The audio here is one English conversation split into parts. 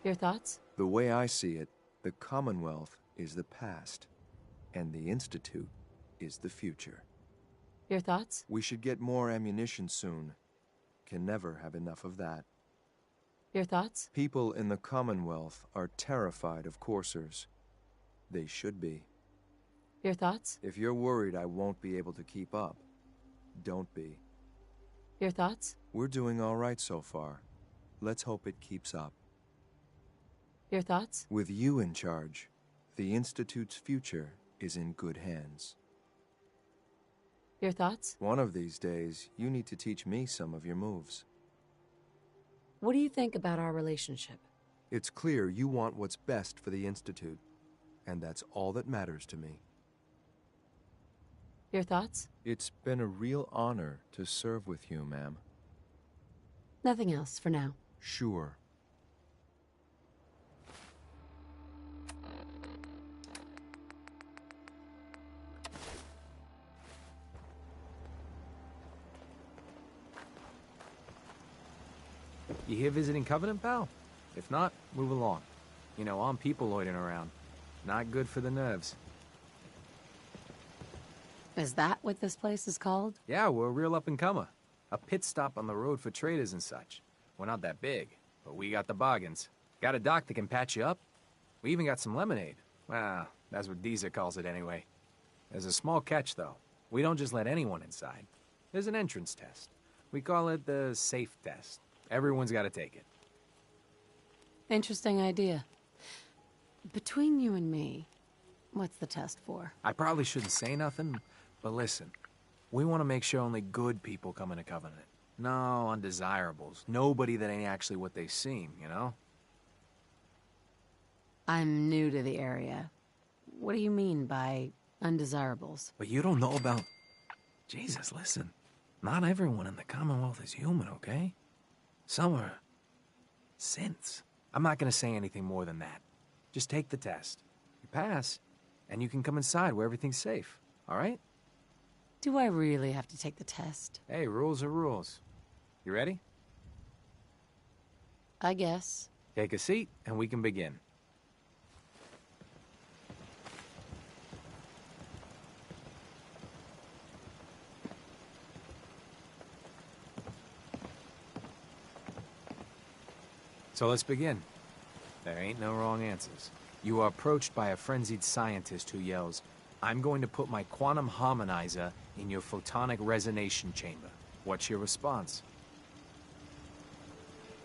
Your thoughts? The way I see it, the Commonwealth is the past, and the Institute is the future. Your thoughts? We should get more ammunition soon. Can never have enough of that. Your thoughts? People in the Commonwealth are terrified of coursers. They should be. Your thoughts? If you're worried I won't be able to keep up, don't be. Your thoughts? We're doing all right so far. Let's hope it keeps up. Your thoughts? With you in charge, the Institute's future is in good hands. Your thoughts? One of these days, you need to teach me some of your moves. What do you think about our relationship? It's clear you want what's best for the Institute, and that's all that matters to me. Your thoughts? It's been a real honor to serve with you, ma'am. Nothing else for now. Sure. You here visiting Covenant, pal? If not, move along. You know, I'm people loitering around. Not good for the nerves. Is that what this place is called? Yeah, we're a real up-and-comer. A pit stop on the road for traders and such. We're not that big, but we got the bargains. Got a dock that can patch you up. We even got some lemonade. Well, that's what Deezer calls it anyway. There's a small catch, though. We don't just let anyone inside. There's an entrance test. We call it the safe test. Everyone's got to take it. Interesting idea. Between you and me, what's the test for? I probably shouldn't say nothing, but listen. We want to make sure only good people come into Covenant. No undesirables. Nobody that ain't actually what they seem, you know? I'm new to the area. What do you mean by undesirables? But you don't know about... Jesus, listen. Not everyone in the Commonwealth is human, okay? Some are... synths. I'm not gonna say anything more than that. Just take the test. You pass, and you can come inside where everything's safe, all right? Do I really have to take the test? Hey, rules are rules. You ready? I guess. Take a seat, and we can begin. So let's begin. There ain't no wrong answers. You are approached by a frenzied scientist who yells, "I'm going to put my quantum harmonizer in your photonic resonation chamber." What's your response?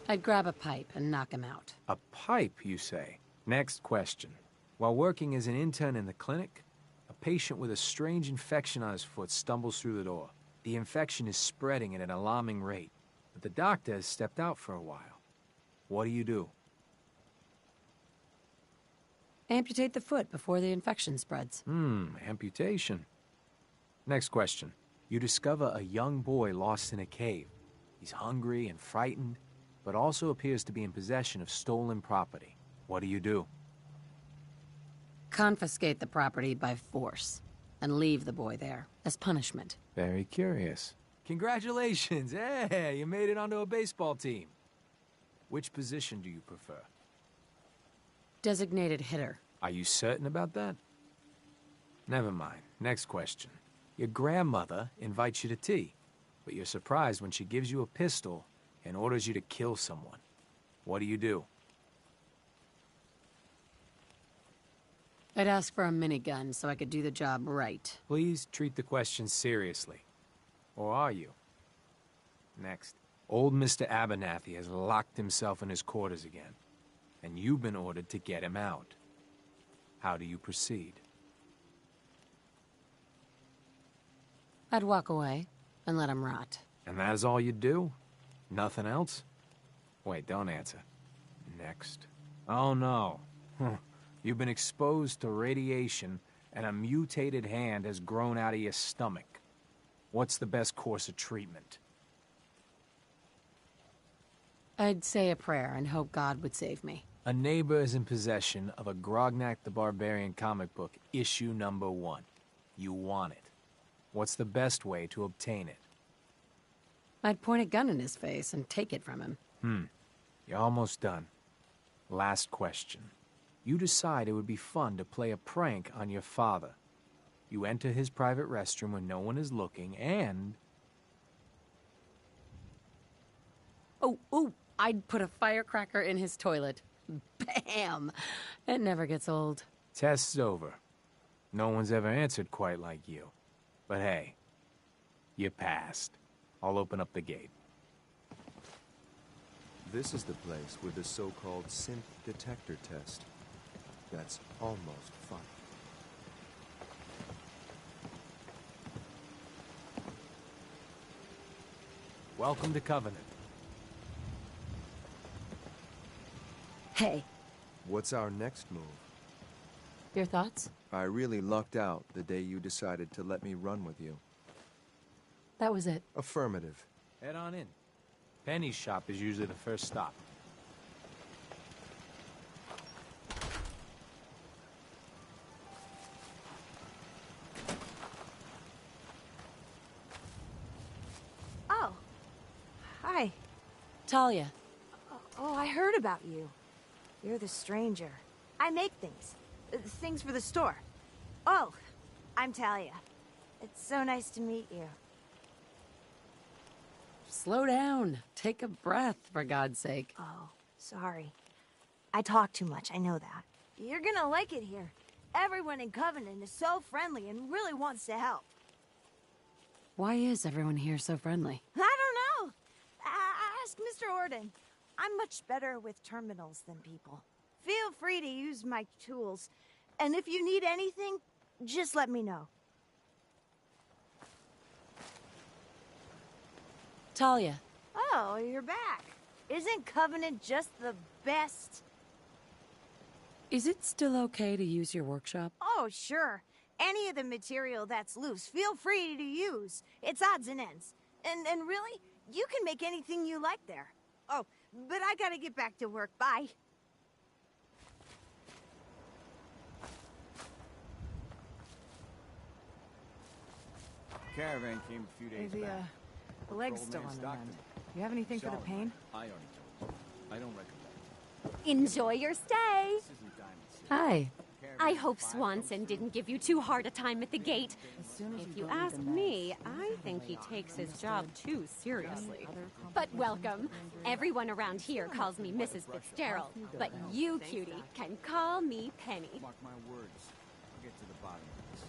I'd grab a pipe and knock him out. A pipe, you say? Next question. While working as an intern in the clinic, a patient with a strange infection on his foot stumbles through the door. The infection is spreading at an alarming rate, but the doctor has stepped out for a while. What do? Amputate the foot before the infection spreads. Amputation. Next question. You discover a young boy lost in a cave. He's hungry and frightened, but also appears to be in possession of stolen property. What do? Confiscate the property by force and leave the boy there as punishment. Very curious. Congratulations! Hey, you made it onto a baseball team. Which position do you prefer? Designated hitter. Are you certain about that? Never mind. Next question. Your grandmother invites you to tea, but you're surprised when she gives you a pistol and orders you to kill someone. What do? I'd ask for a minigun so I could do the job right. Please treat the question seriously. Or are you? Next. Old Mr. Abernathy has locked himself in his quarters again, and you've been ordered to get him out. How do you proceed? I'd walk away and let him rot. And that is all you do? Nothing else? Wait, don't answer. Next. Oh no. You've been exposed to radiation, and a mutated hand has grown out of your stomach. What's the best course of treatment? I'd say a prayer and hope God would save me. A neighbor is in possession of a Grognak the Barbarian comic book, issue number 1. You want it. What's the best way to obtain it? I'd point a gun in his face and take it from him. You're almost done. Last question. You decide it would be fun to play a prank on your father. You enter his private restroom when no one is looking, and... Oh, I'd put a firecracker in his toilet. Bam! It never gets old. Test's over. No one's ever answered quite like you. But hey, you passed. I'll open up the gate. This is the place with the so-called synth detector test. That's almost fun. Welcome to Covenant. Hey, What's our next move? your thoughts? I really lucked out the day you decided to let me run with you. That was it. Affirmative. Head on in. Penny's shop is usually the first stop. Oh. Hi. Talia. Oh, I heard about you. You're the stranger. I make things. Things for the store. Oh, I'm Talia. It's so nice to meet you. Slow down. Take a breath, for God's sake. Oh, sorry. I talk too much, I know that. You're gonna like it here. Everyone in Covenant is so friendly and really wants to help. Why is everyone here so friendly? I don't know. Ask Mr. Orden. I'm much better with terminals than people. Feel free to use my tools. And if you need anything, just let me know. Talia. Oh, you're back. Isn't Covenant just the best? Is it still okay to use your workshop? Oh, sure. Any of the material that's loose, feel free to use. It's odds and ends. And really, you can make anything you like there. Oh, but I gotta get back to work. Bye. Caravan came a few days Hey, back. the leg's Old still man on the Stockton. mend. You have anything for the pain? I already told you. I don't recommend. Enjoy your stay. This isn't Diamond City. Hi. I hope Swanson didn't give you too hard a time at the gate. If you ask me, I think he takes his job too seriously. But welcome. Everyone around here calls me Mrs. Fitzgerald, but you, cutie, can call me Penny. Mark my words. I'll get to the bottom of this.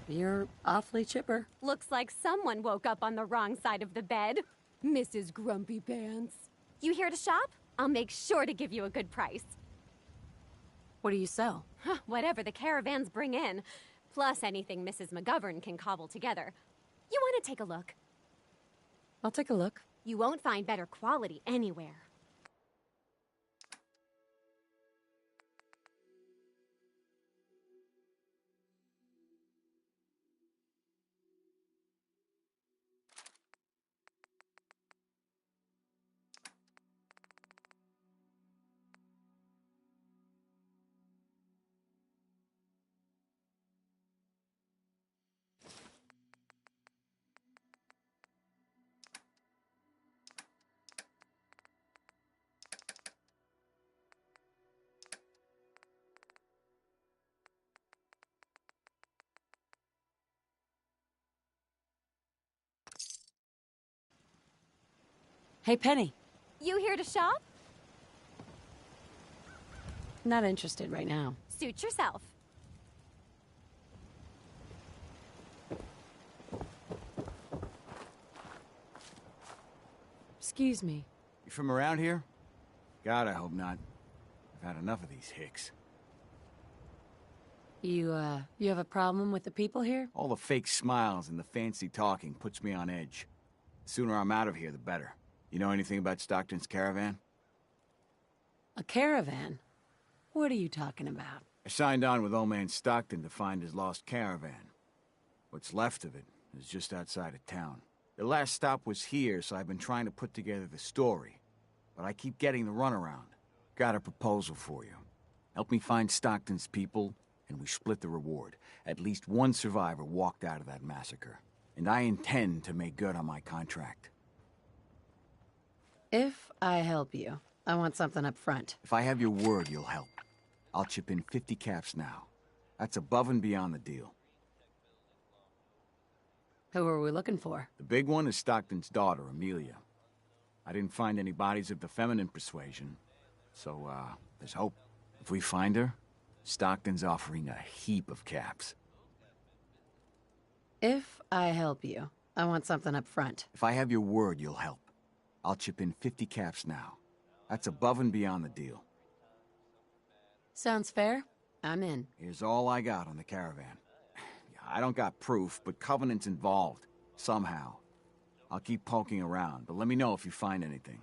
You're awfully chipper. Looks like someone woke up on the wrong side of the bed. Mrs. Grumpy Pants. You here to shop? I'll make sure to give you a good price. What do you sell? Whatever the caravans bring in, plus anything Mrs. McGovern can cobble together. You want to take a look? I'll take a look. You won't find better quality anywhere. Hey, Penny. You here to shop? Not interested right now. Suit yourself. Excuse me. You from around here? God, I hope not. I've had enough of these hicks. You have a problem with the people here? All the fake smiles and the fancy talking puts me on edge. The sooner I'm out of here, the better. You know anything about Stockton's caravan? A caravan? What are you talking about? I signed on with old man Stockton to find his lost caravan. What's left of it is just outside of town. The last stop was here, so I've been trying to put together the story. But I keep getting the runaround. Got a proposal for you. Help me find Stockton's people, and we split the reward. At least one survivor walked out of that massacre. And I intend to make good on my contract. If I help you, I want something up front. If I have your word, you'll help. I'll chip in 50 caps now. That's above and beyond the deal. Who are we looking for? The big one is Stockton's daughter, Amelia. I didn't find any bodies of the feminine persuasion, so, there's hope. If we find her, Stockton's offering a heap of caps. If I help you, I want something up front. If I have your word, you'll help. I'll chip in 50 caps now. That's above and beyond the deal. Sounds fair. I'm in. Here's all I got on the caravan. I don't got proof, but Covenant's involved. Somehow. I'll keep poking around, but let me know if you find anything.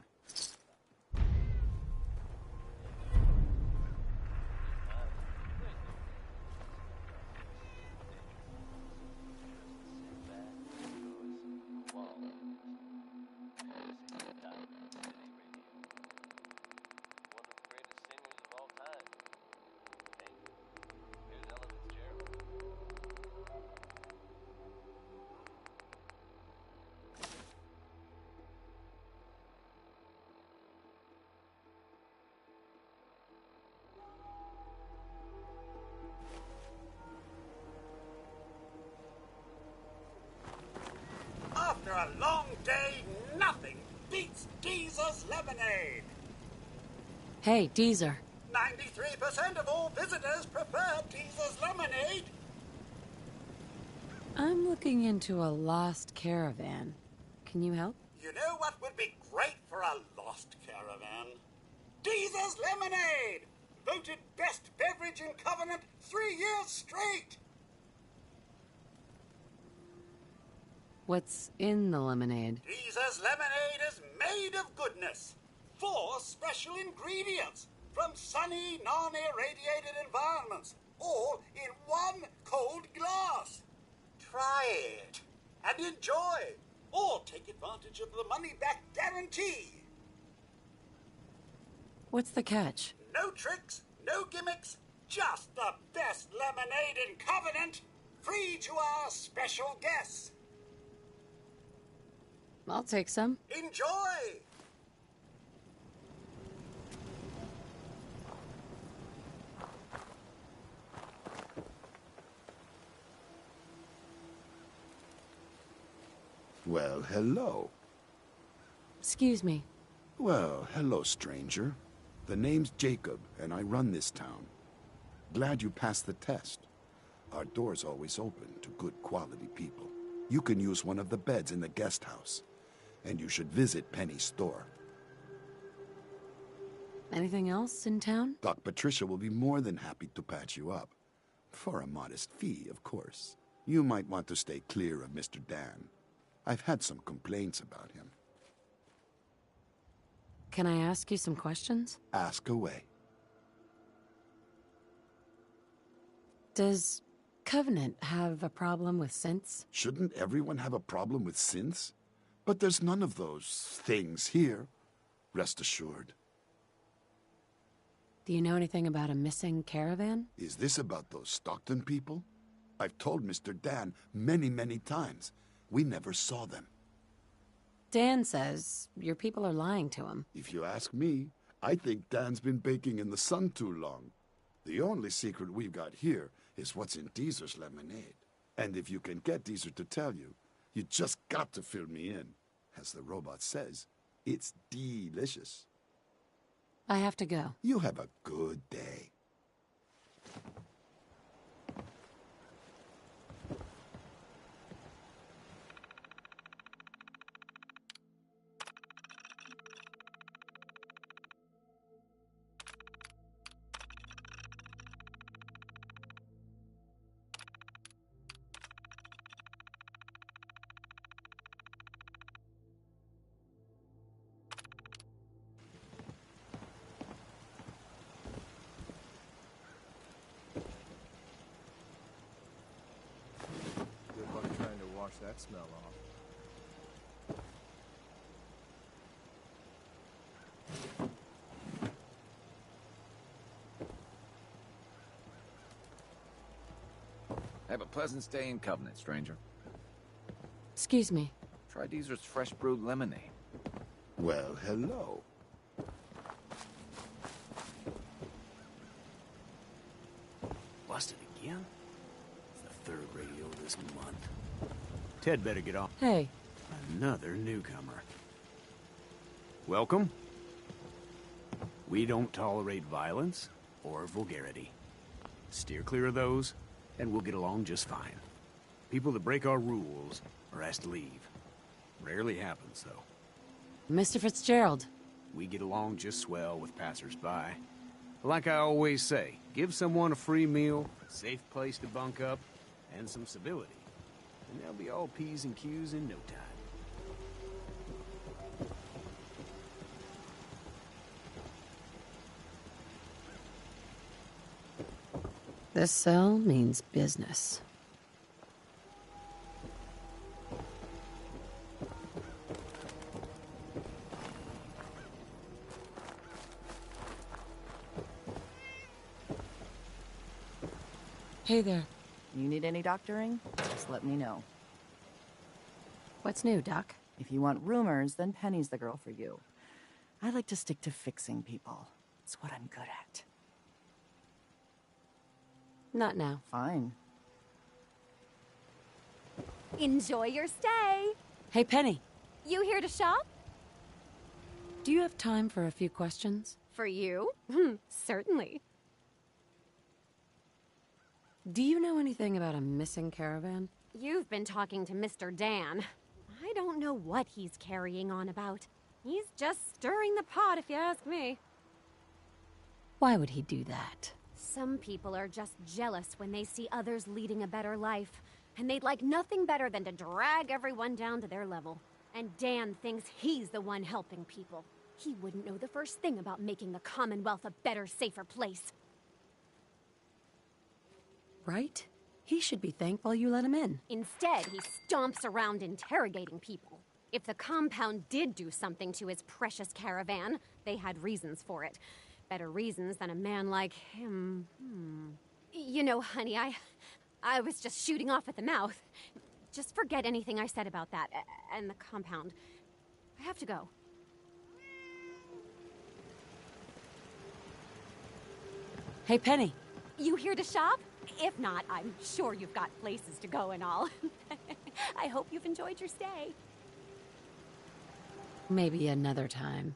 After a long day, nothing beats Deezer's lemonade. Hey, Deezer. 93% of all visitors prefer Deezer's lemonade. I'm looking into a lost caravan. Can you help? You know what would be great for a lost caravan? Deezer's lemonade! Voted best beverage in Covenant 3 years straight! What's in the lemonade? Deezer's lemonade is made of goodness. 4 special ingredients from sunny, non-irradiated environments, all in 1 cold glass. Try it and enjoy, or take advantage of the money-back guarantee. What's the catch? No tricks, no gimmicks, just the best lemonade in Covenant, free to our special guests. I'll take some. Enjoy! Well, hello. Excuse me. Well, hello, stranger. The name's Jacob, and I run this town. Glad you passed the test. Our door's always open to good quality people. You can use one of the beds in the guest house. And you should visit Penny's store. Anything else in town? Doc Patricia will be more than happy to patch you up. For a modest fee, of course. You might want to stay clear of Mr. Dan. I've had some complaints about him. Can I ask you some questions? Ask away. Does Covenant have a problem with synths? Shouldn't everyone have a problem with synths? But there's none of those things here. Rest assured. Do you know anything about a missing caravan? Is this about those Stockton people? I've told Mr. Dan many, many times. We never saw them. Dan says your people are lying to him. If you ask me, I think Dan's been baking in the sun too long. The only secret we've got here is what's in Deezer's lemonade. And if you can get Deezer to tell you, you just got to fill me in. As the robot says, it's delicious. I have to go. You have a good day. That smell off. Have a pleasant stay in Covenant, stranger. Excuse me. Try Deezer's fresh brewed lemonade. Well, hello. Ted better get off. Hey. Another newcomer. Welcome. We don't tolerate violence or vulgarity. Steer clear of those, and we'll get along just fine. People that break our rules are asked to leave. Rarely happens, though. Mr. Fitzgerald. We get along just swell with passers-by. Like I always say, give someone a free meal, a safe place to bunk up, and some civility, and they'll be all P's and Q's in no time. This cell means business. Hey there. You need any doctoring? Just let me know. What's new, Doc? If you want rumors, then Penny's the girl for you. I like to stick to fixing people. It's what I'm good at. Not now. Fine. Enjoy your stay. Hey, Penny. You here to shop? Do you have time for a few questions? For you? Certainly. Do you know anything about a missing caravan? You've been talking to Mr. Dan. I don't know what he's carrying on about. He's just stirring the pot, if you ask me. Why would he do that? Some people are just jealous when they see others leading a better life, and they'd like nothing better than to drag everyone down to their level. And Dan thinks he's the one helping people. He wouldn't know the first thing about making the Commonwealth a better, safer place. Right? He should be thankful you let him in. Instead, he stomps around interrogating people. If the compound did do something to his precious caravan, they had reasons for it. Better reasons than a man like him. You know, honey, I was just shooting off at the mouth. Just forget anything I said about that and the compound. I have to go. Hey, Penny. You here to shop? If not, I'm sure you've got places to go and all. I hope you've enjoyed your stay. Maybe another time.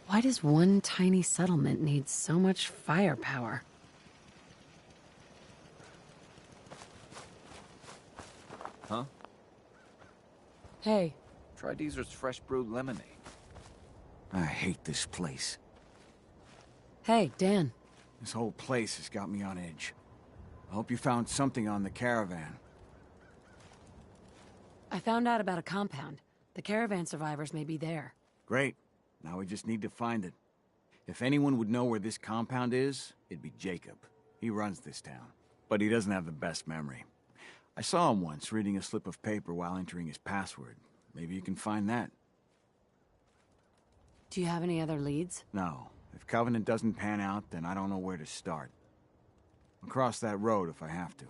Why does one tiny settlement need so much firepower? Huh? Hey. Try Deezer's fresh brewed lemonade. I hate this place. Hey, Dan. This whole place has got me on edge. I hope you found something on the caravan. I found out about a compound. The caravan survivors may be there. Great. Now we just need to find it. If anyone would know where this compound is, it'd be Jacob. He runs this town. But he doesn't have the best memory. I saw him once reading a slip of paper while entering his password. Maybe you can find that. Do you have any other leads? No. If Covenant doesn't pan out, then I don't know where to start. I'll cross that road if I have to.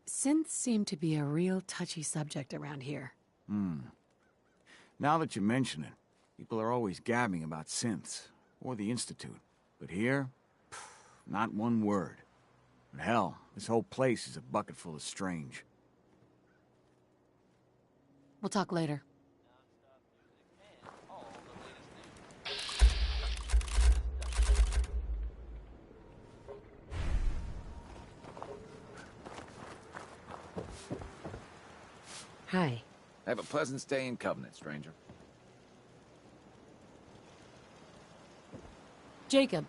Synths seem to be a real touchy subject around here. Now that you mention it, people are always gabbing about synths, or the Institute. But here, not one word. And hell, this whole place is a bucket full of strange. We'll talk later. Hi. Have a pleasant stay in Covenant, stranger. Jacob.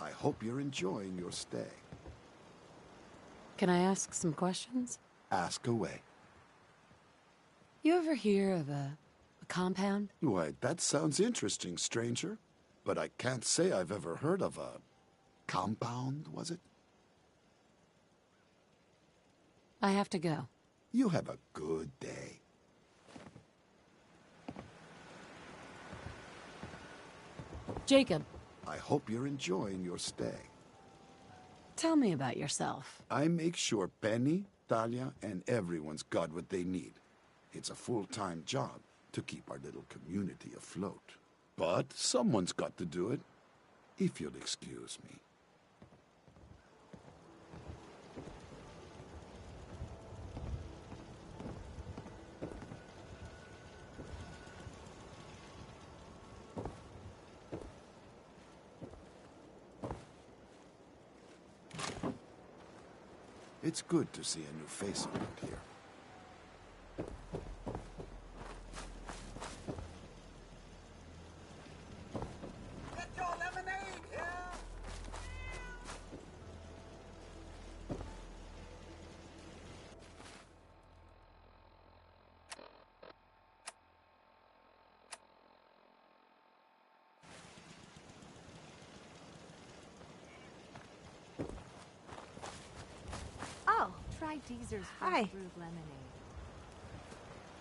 I hope you're enjoying your stay. Can I ask some questions? Ask away. You ever hear of a compound? Why, that sounds interesting, stranger. But I can't say I've ever heard of a compound, was it? I have to go. You have a good day. Jacob. I hope you're enjoying your stay. Tell me about yourself. I make sure Penny, Talia, and everyone's got what they need. It's a full-time job to keep our little community afloat. But someone's got to do it, if you'll excuse me. It's good to see a new face around here. Get your lemonade here! Oh, Try Deezer's Hi. fresh brewed lemonade.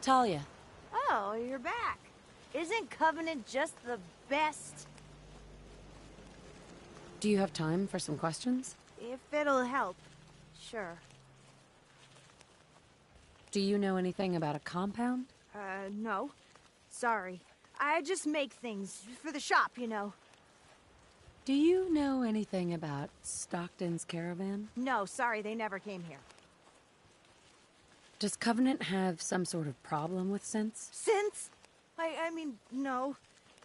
Talia. oh, you're back. Isn't Covenant just the best? Do you have time for some questions? If it'll help, sure. Do you know anything about a compound? No. Sorry. I just make things for the shop, you know. Do you know anything about Stockton's caravan? No, sorry, they never came here. Does Covenant have some sort of problem with synths? Since? I mean, no.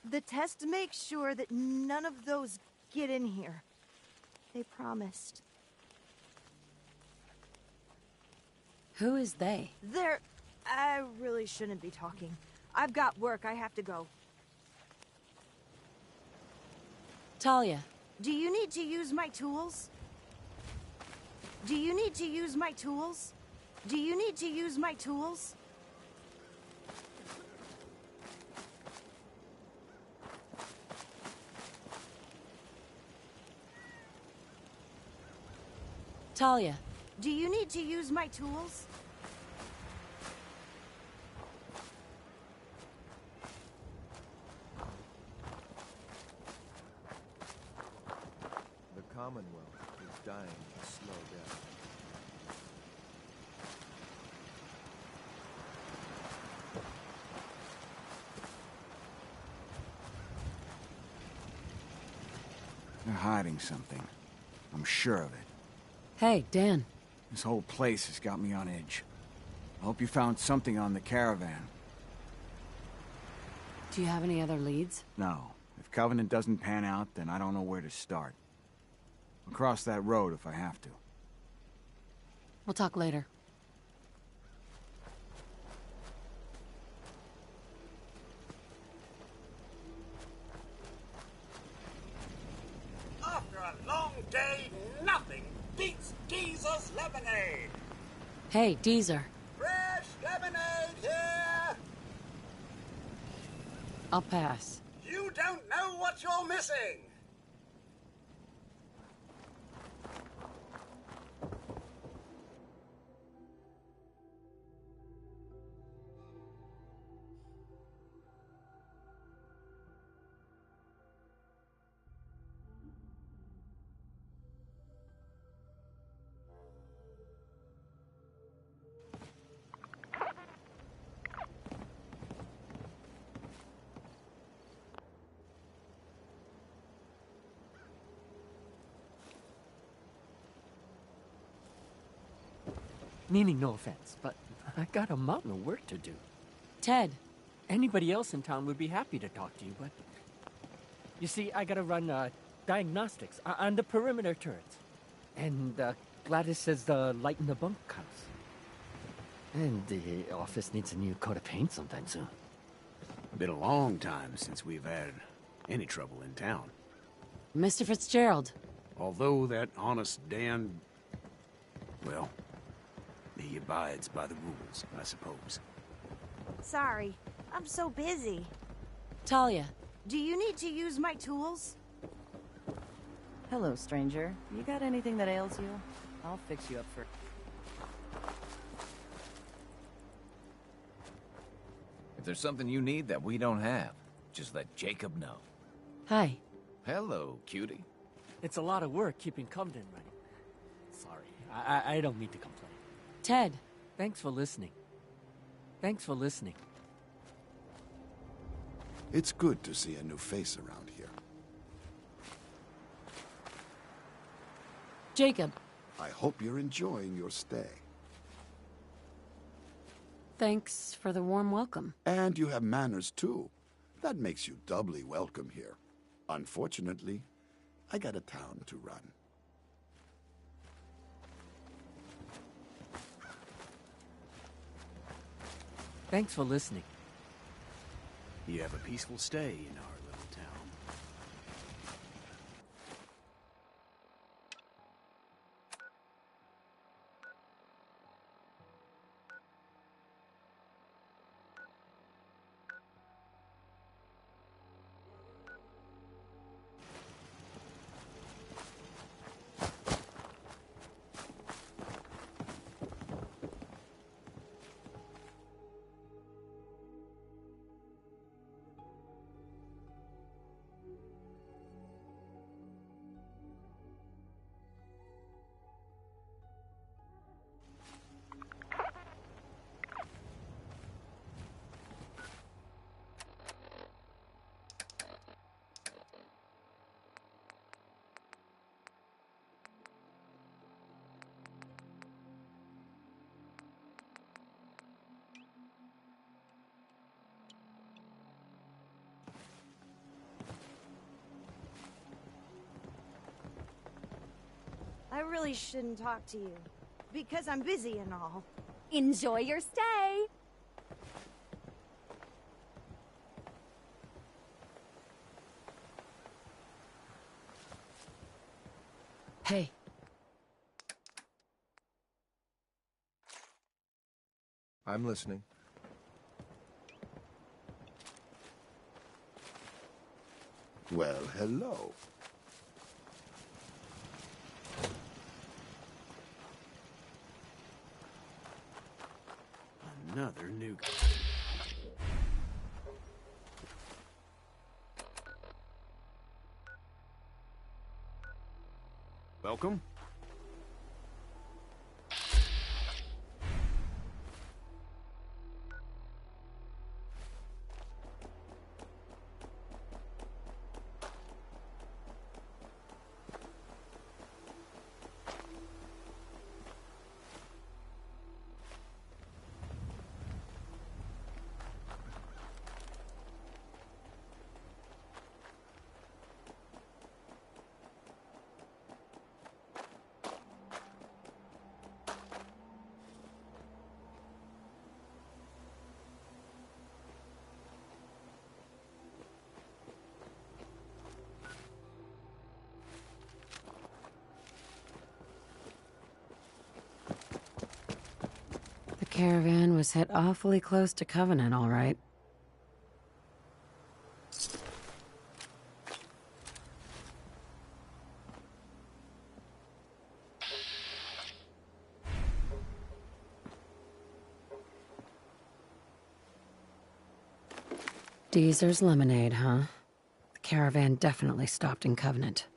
The test makes sure that none of those get in here. They promised. Who is they? I really shouldn't be talking. I've got work, I have to go. Talia. Do you need to use my tools? Do you need to use my tools? Do you need to use my tools? Talia. Do you need to use my tools? The Commonwealth is dying a slow death. They're hiding something. I'm sure of it. Hey, Dan. This whole place has got me on edge. I hope you found something on the caravan. Do you have any other leads? No. If Covenant doesn't pan out, then I don't know where to start. I'll cross that road if I have to. We'll talk later. After a long day, nothing beats Deezer's lemonade! Hey, Deezer. Fresh lemonade here! I'll pass. You don't know what you're missing! Meaning no offense, but I got a mountain of work to do. Ted. Anybody else in town would be happy to talk to you, but... You see, I gotta run diagnostics on the perimeter turrets. And Gladys says the light in the bunkhouse. And the office needs a new coat of paint sometime soon. Been a long time since we've had any trouble in town. Mr. Fitzgerald. Although that honest Dan... well... he abides by the rules, I suppose. Sorry, I'm so busy. Talia. Do you need to use my tools? Hello, stranger. You got anything that ails you? I'll fix you up for... If there's something you need that we don't have, just let Jacob know. Hi. Hello, cutie. It's a lot of work keeping Cumden running. Sorry, I don't mean to complain. Ted. Thanks for listening. Thanks for listening. It's good to see a new face around here. Jacob. I hope you're enjoying your stay. Thanks for the warm welcome. And you have manners, too. That makes you doubly welcome here. Unfortunately, I got a town to run. Thanks for listening. You have a peaceful stay in our little town. I really shouldn't talk to you, because I'm busy and all. Enjoy your stay! Hey. I'm listening. Well, hello. Another new guy. Welcome. The caravan was hit awfully close to Covenant, all right. Deezer's lemonade, huh? The caravan definitely stopped in Covenant.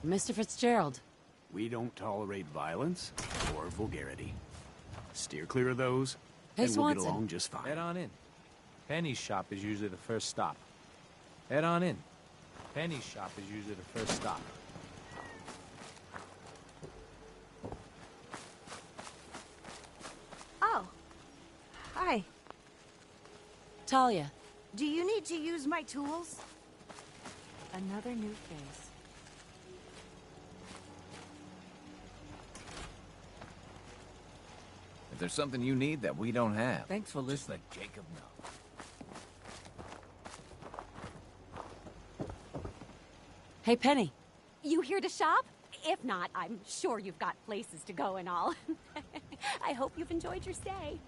Mr. Fitzgerald. We don't tolerate violence or vulgarity. Steer clear of those, Hey, and we'll get Swanson. along just fine. Head on in. Penny's shop is usually the first stop. Head on in. Penny's shop is usually the first stop. Oh. Hi. Talia. Do you need to use my tools? Another new face. If there's something you need that we don't have, Thanks for just listening. let Jacob know. Hey, Penny. You here to shop? If not, I'm sure you've got places to go and all. I hope you've enjoyed your stay.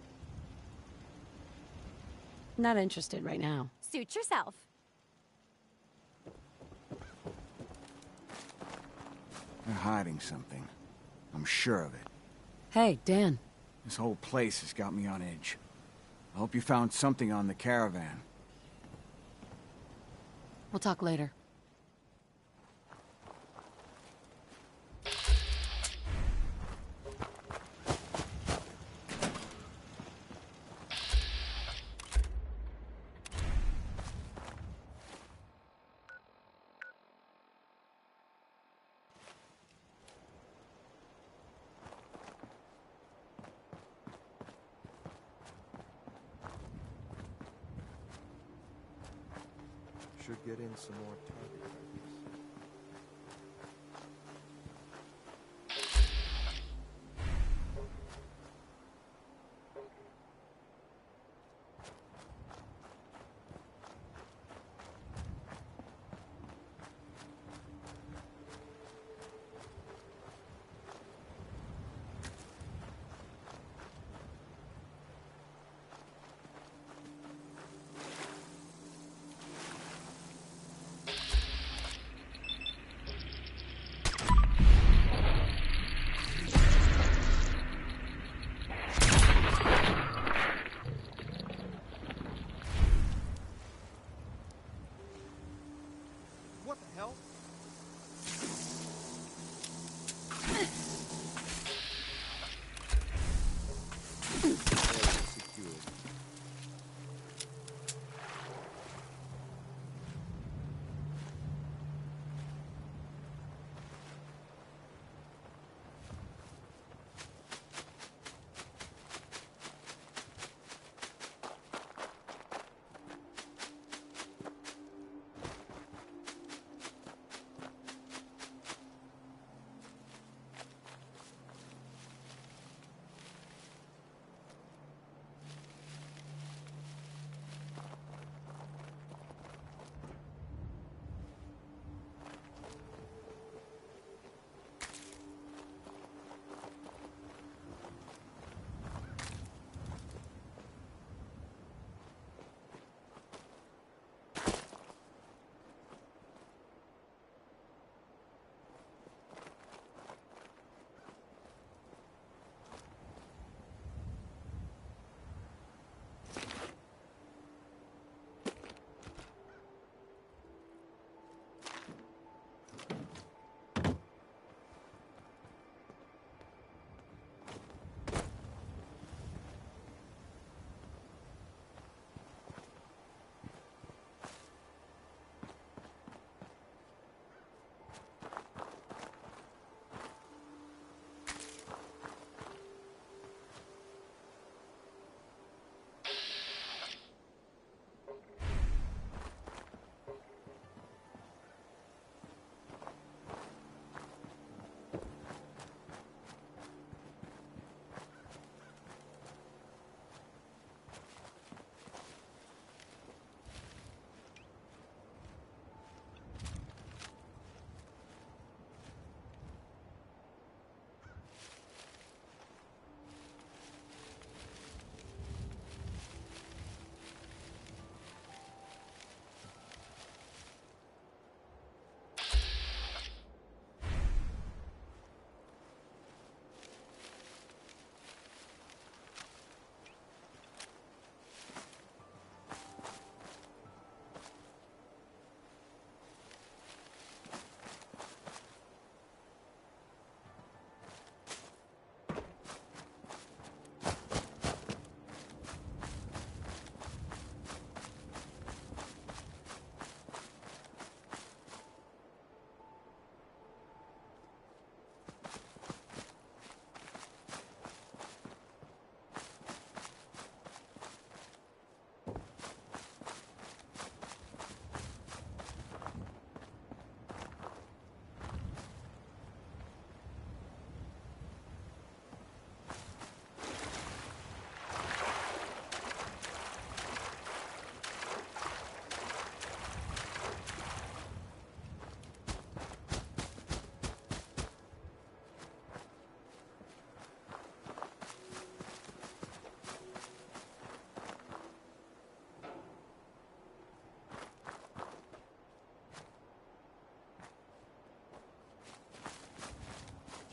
Not interested right now. Suit yourself. They're hiding something. I'm sure of it. Hey, Dan. This whole place has got me on edge. I hope you found something on the caravan. We'll talk later. Should get in some more target practice. What the hell?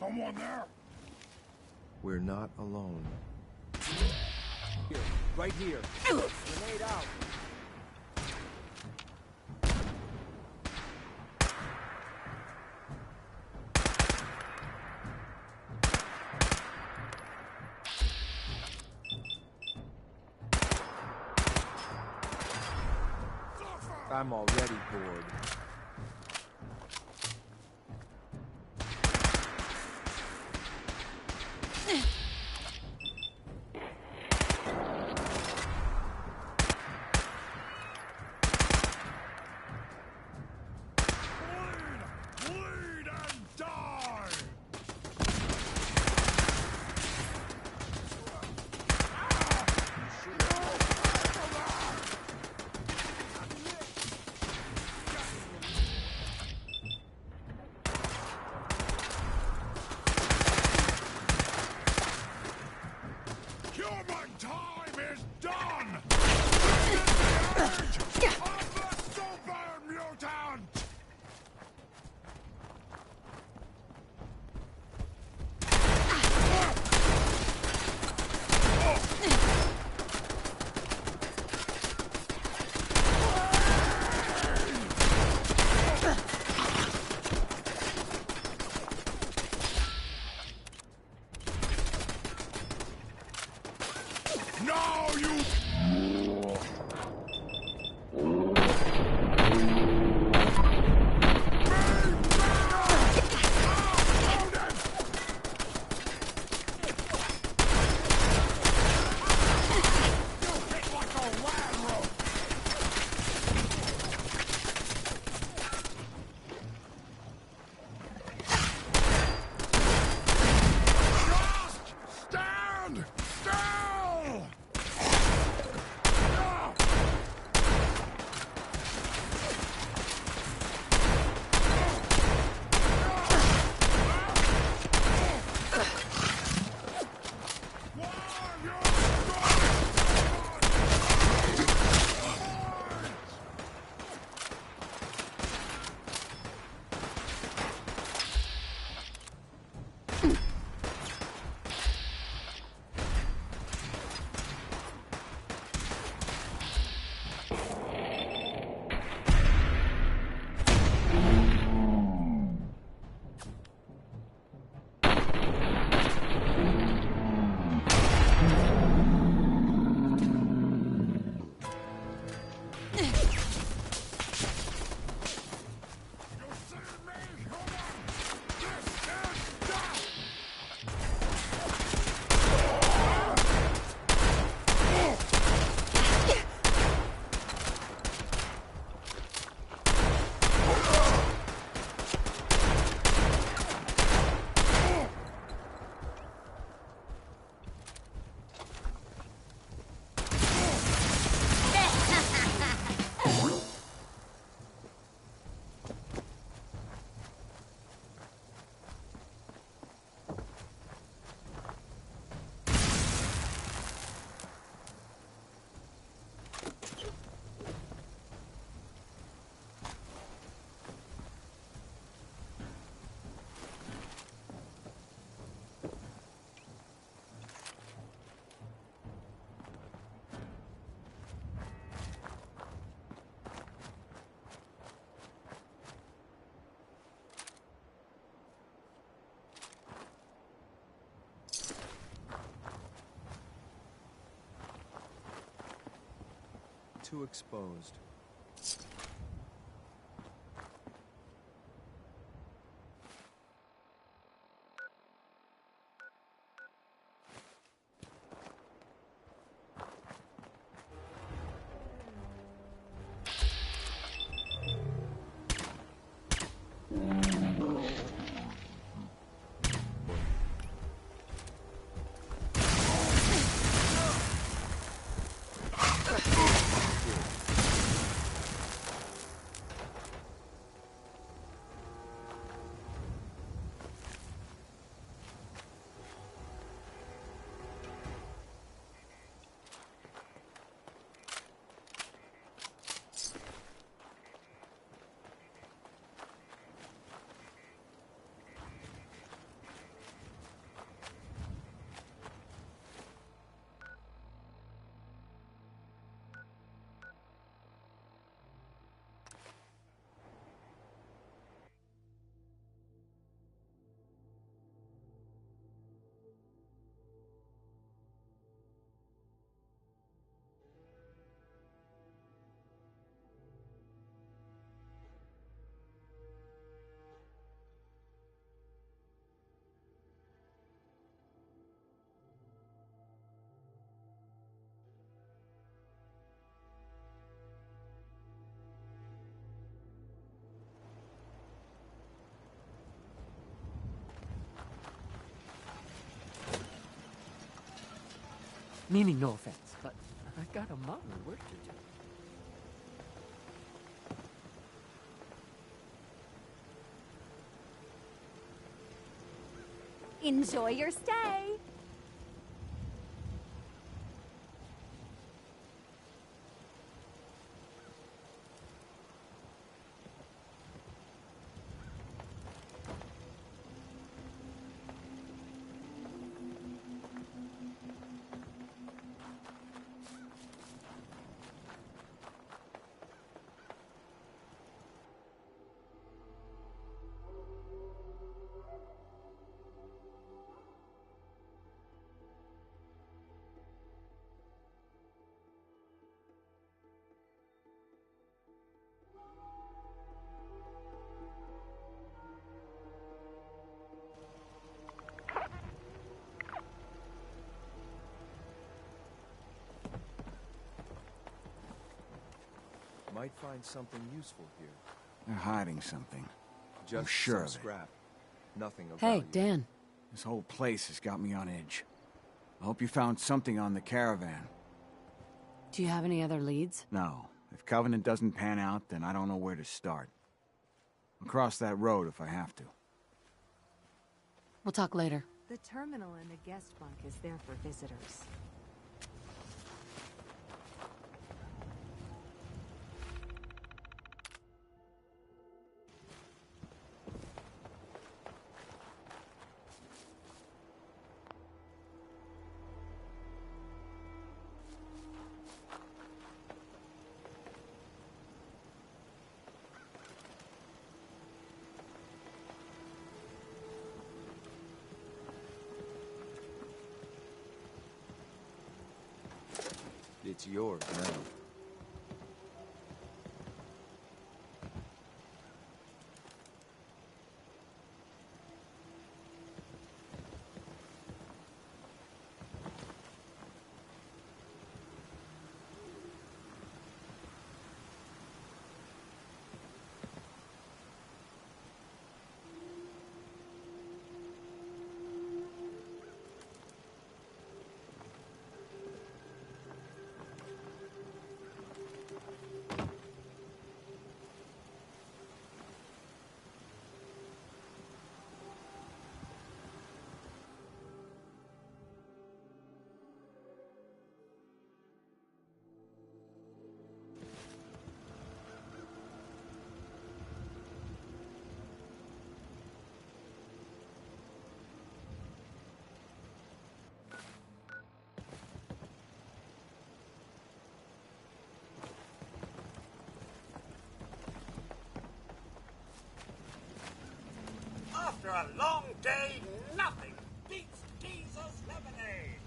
someone there? We're not alone. Here, right here. Grenade out. I'm already bored. Bleed and die! Human time is done! This is the age of the super mutant! No, you... Stand still! Too exposed. Meaning no offense, but I got a mountain of work to do. Enjoy your stay! Might find something useful here. They're hiding something. Just I'm sure some of it. scrap. Nothing of Hey, value. Dan. This whole place has got me on edge. I hope you found something on the caravan. Do you have any other leads? No. If Covenant doesn't pan out, then I don't know where to start. I'll cross that road if I have to. We'll talk later. The terminal in the guest bunk is there for visitors. It's yours now. After a long day, nothing beats Jesus lemonade.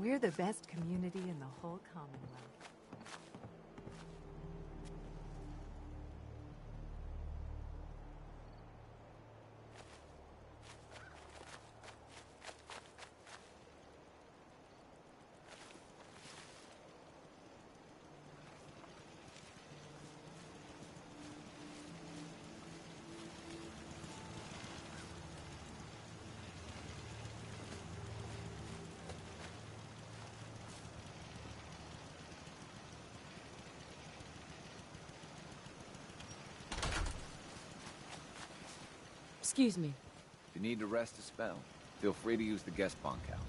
We're the best community in the whole Commonwealth. Excuse me. If you need to rest a spell, feel free to use the guest bunkhouse.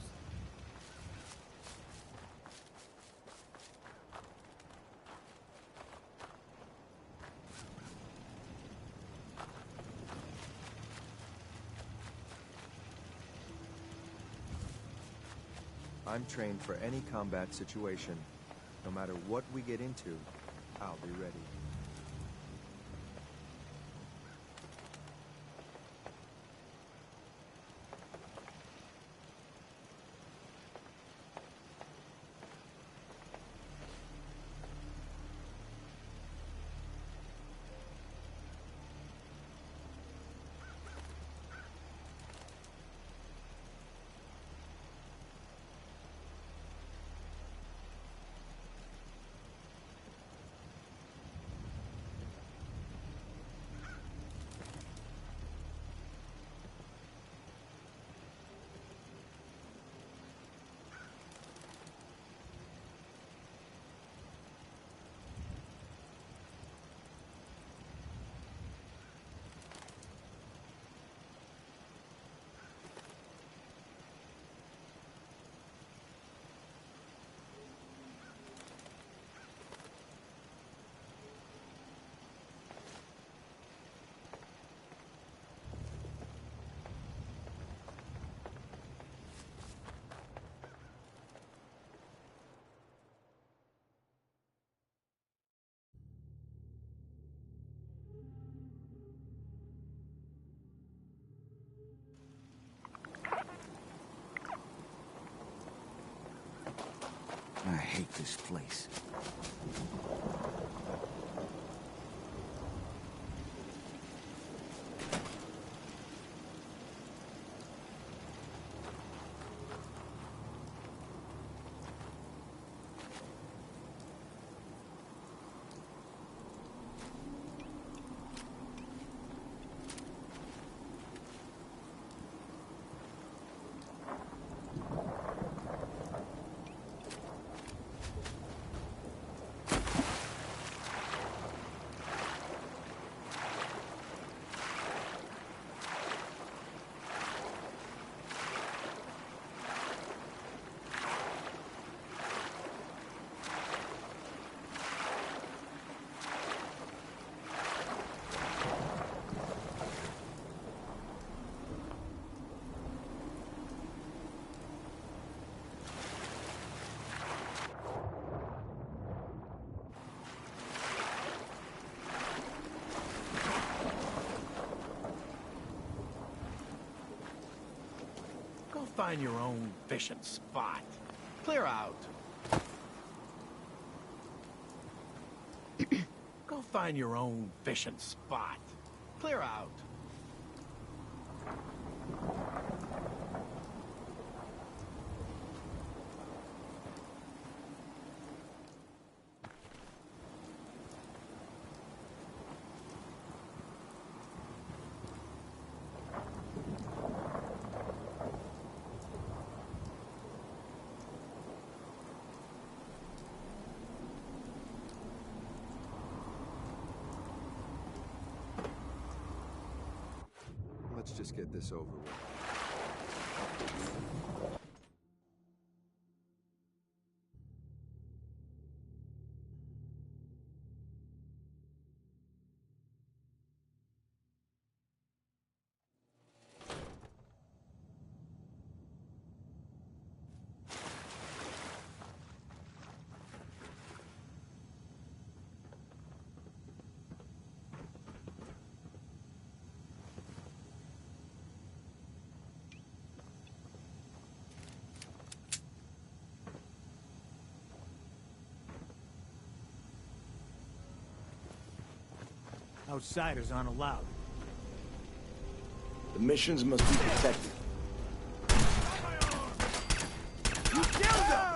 I'm trained for any combat situation. No matter what we get into, I'll be ready. I hate this place. Find your own fishing spot. Clear out. Go find your own fishing spot. Clear out. Let's just get this over with. Outsiders aren't allowed. The missions must be protected. You killed him!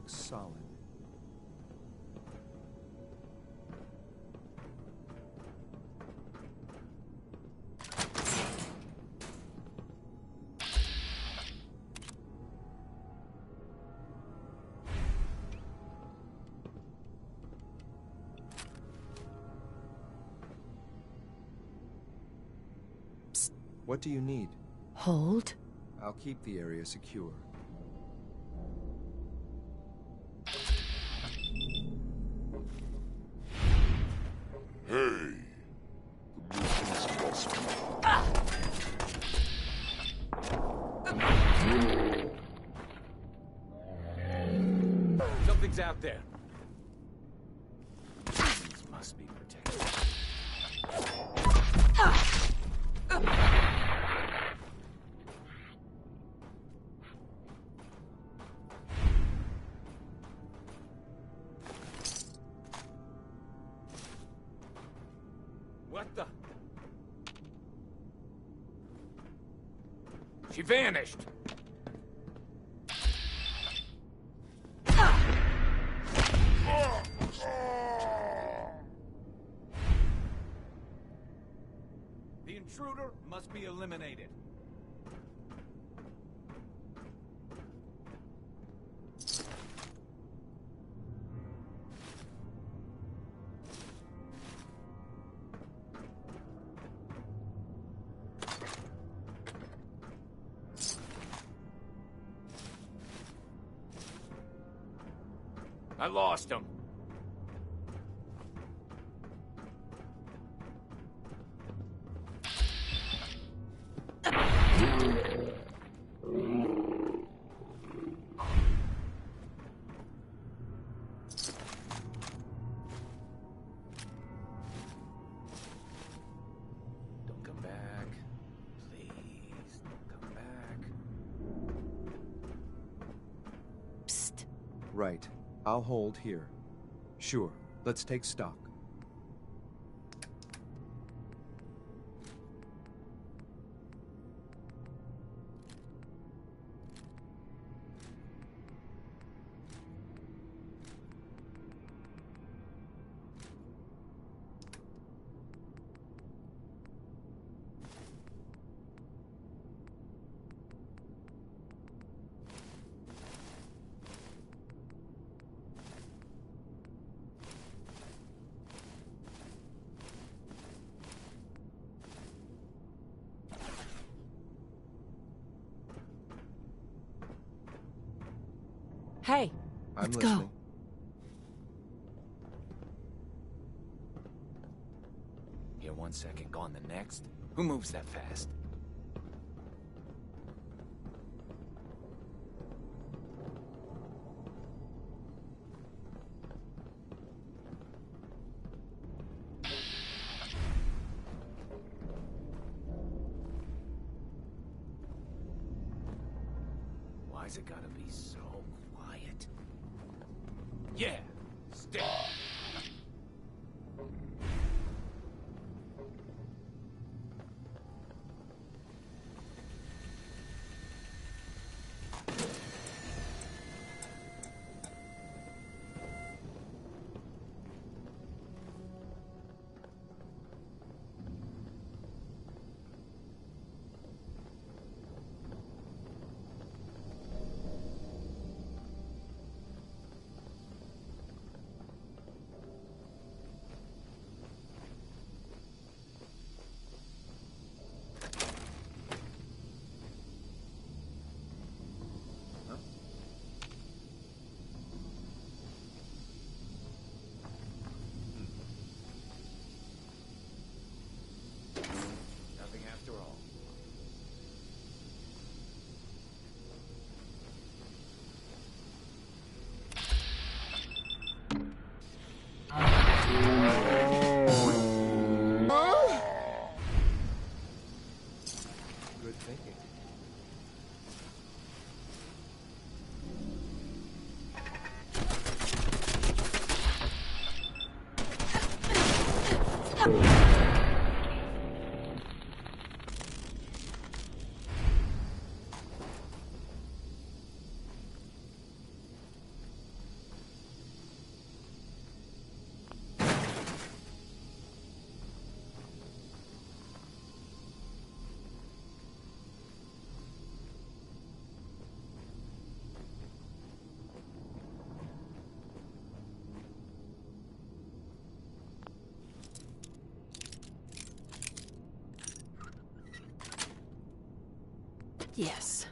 looks solid. What do you need? Hold. I'll keep the area secure. Hey! Something's out there. These must be protected. What the? She vanished. The intruder must be eliminated. I lost him. Don't come back. Please, don't come back. Psst. Right. I'll hold here. Sure. Let's take stock. Hey, I'm let's listening. go. Here 1 second, gone the next. Who moves that fast? Why's it gotta be so quiet? Yeah, stay. Yes.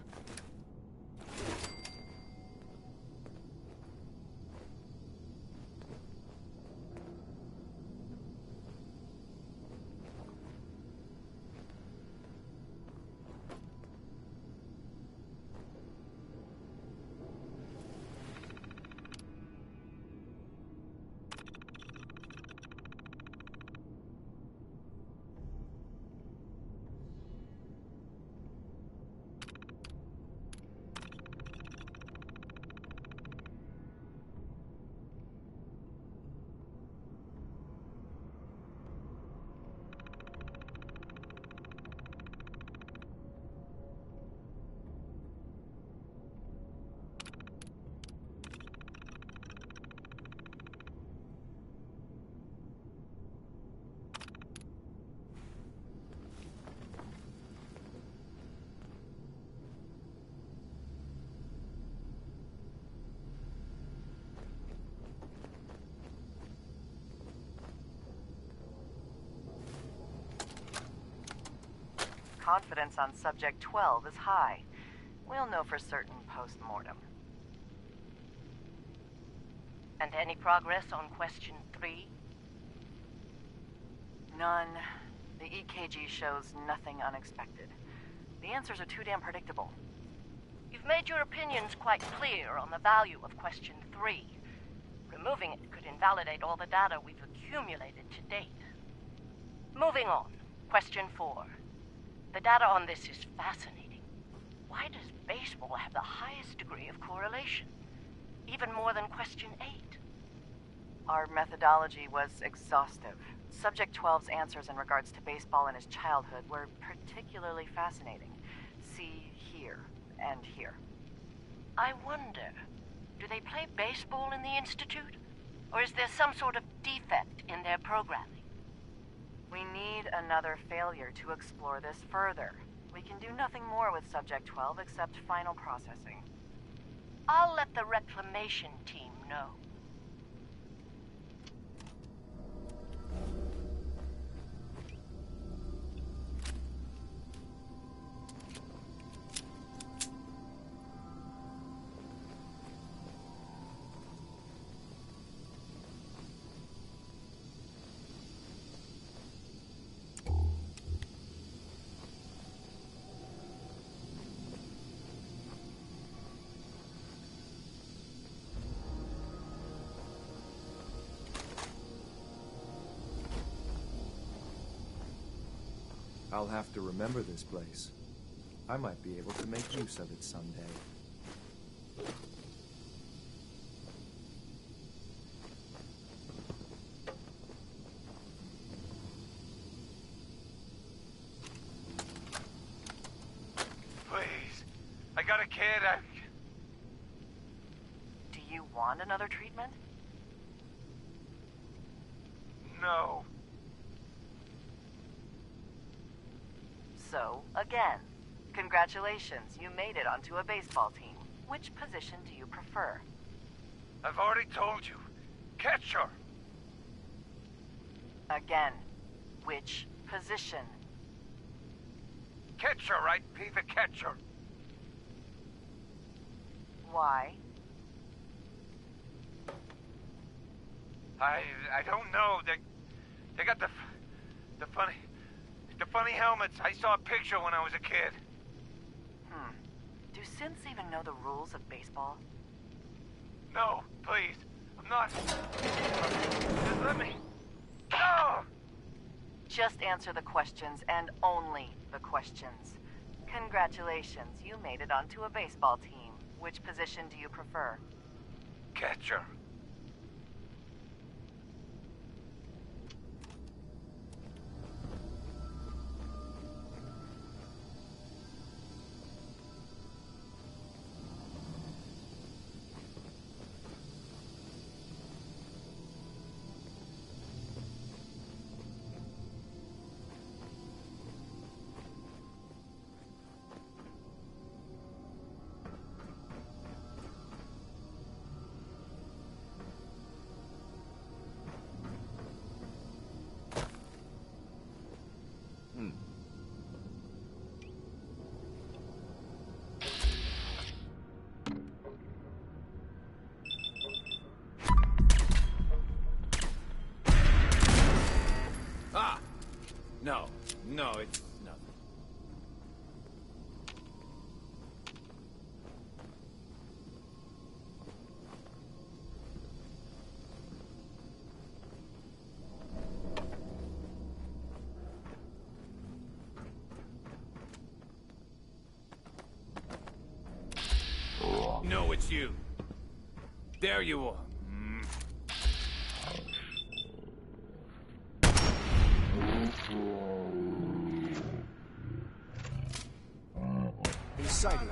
Confidence on Subject 12 is high. We'll know for certain post-mortem. And any progress on question 3? None. The EKG shows nothing unexpected. The answers are too damn predictable. You've made your opinions quite clear on the value of question 3. Removing it could invalidate all the data we've accumulated to date. Moving on. Question 4. The data on this is fascinating. Why does baseball have the highest degree of correlation? Even more than question 8. Our methodology was exhaustive. Subject 12's answers in regards to baseball in his childhood were particularly fascinating. See here and here. I wonder, do they play baseball in the Institute? Or is there some sort of defect in their programming? We need another failure to explore this further. We can do nothing more with Subject 12 except final processing. I'll let the reclamation team know. I'll have to remember this place. I might be able to make use of it someday. Please. I got a kid. Do you want another treatment? No. So, again, congratulations, you made it onto a baseball team. Which position do you prefer? I've already told you. Catcher! Again, which position? Catcher, I'd be the catcher. Why? I don't know. They got the funny helmets. I saw a picture when I was a kid. Do synths even know the rules of baseball? No, please. I'm not. Just let me. No! Just answer the questions, and only the questions. Congratulations, you made it onto a baseball team. Which position do you prefer? Catcher. No, it's nothing. No, it's you. There you are. He's sighted.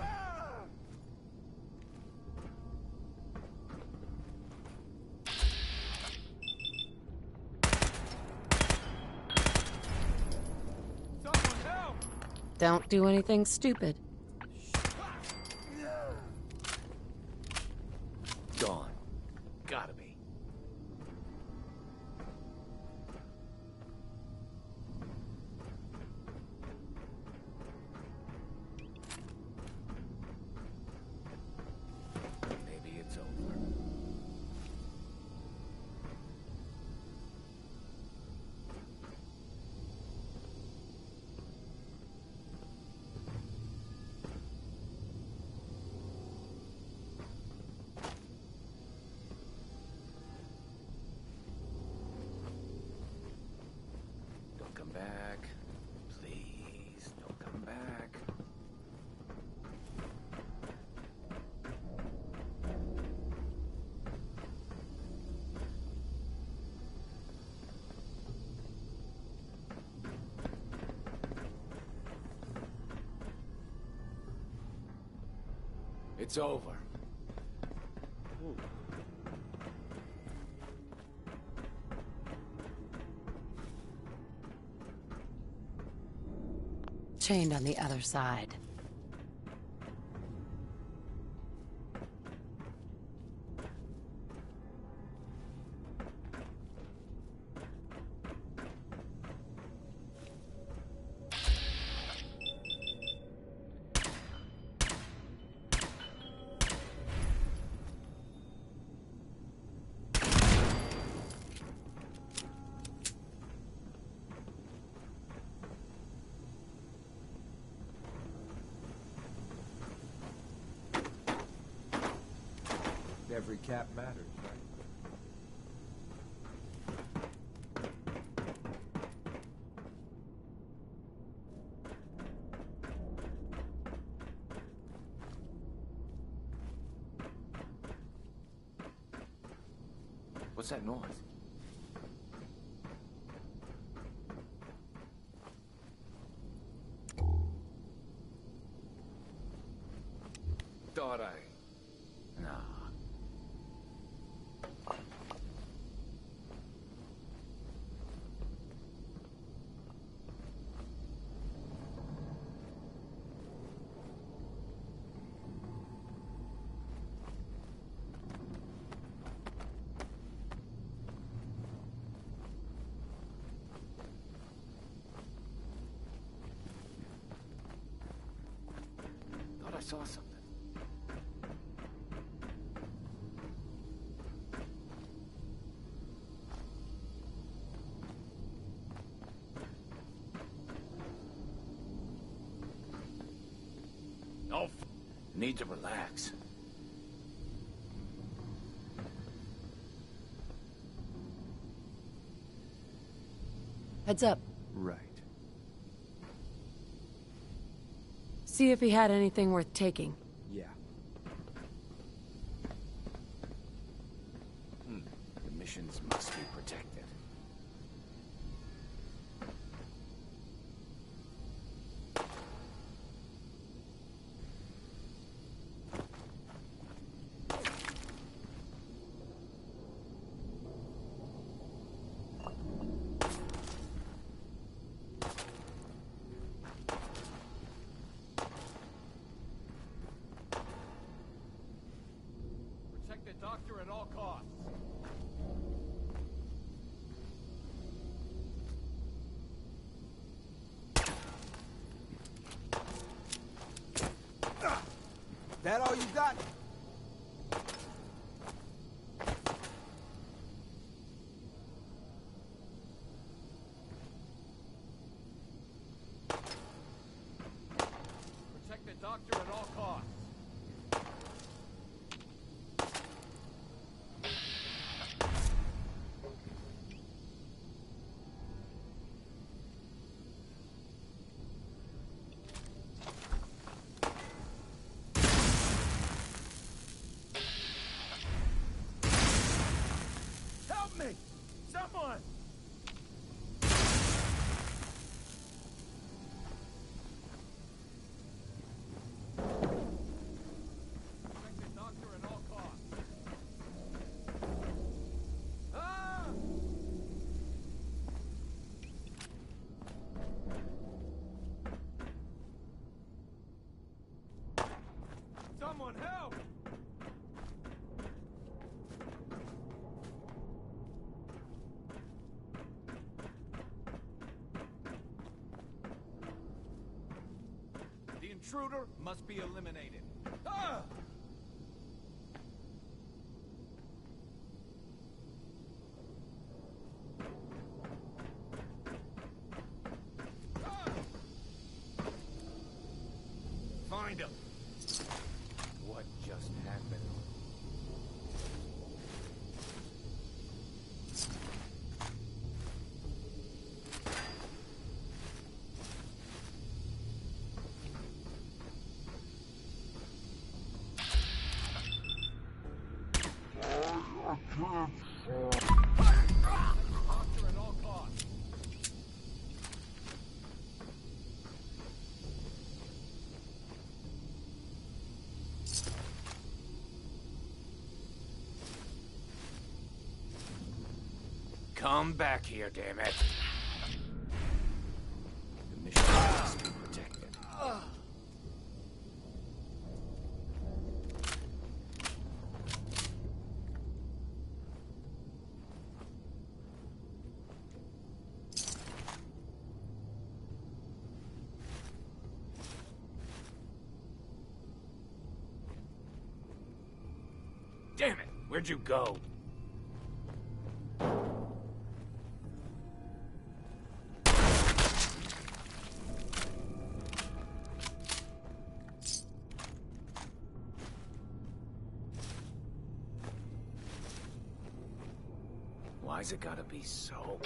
Don't do anything stupid. Gone. Gotta be. Maybe it's over. Don't come back. Please, don't come back. It's over. Chained on the other side. Every cap matters, right? What's that noise? Thought I... Nah. Thought I saw something. No, need to relax. Heads up. Right. See if he had anything worth taking. Yeah. The missions must be protected. Protect the doctor at all costs. That all you got? doctor at all costs. Help me! Someone! Someone help! The intruder must be eliminated. Ah! Find him. What just happened? Doctor at all costs. Come back here, damn it. The mission must be protected. Damn it! Where'd you go? Why's it gotta be so?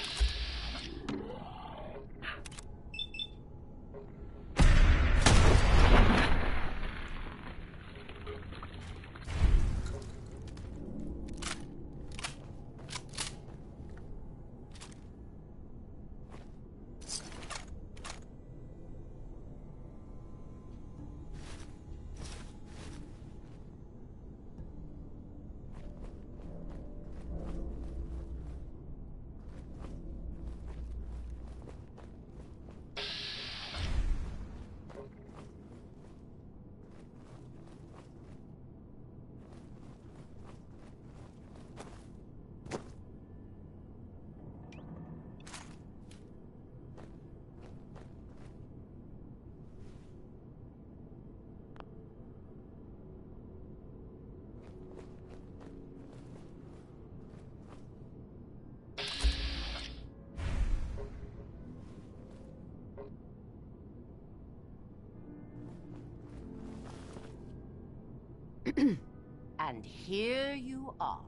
And here you are.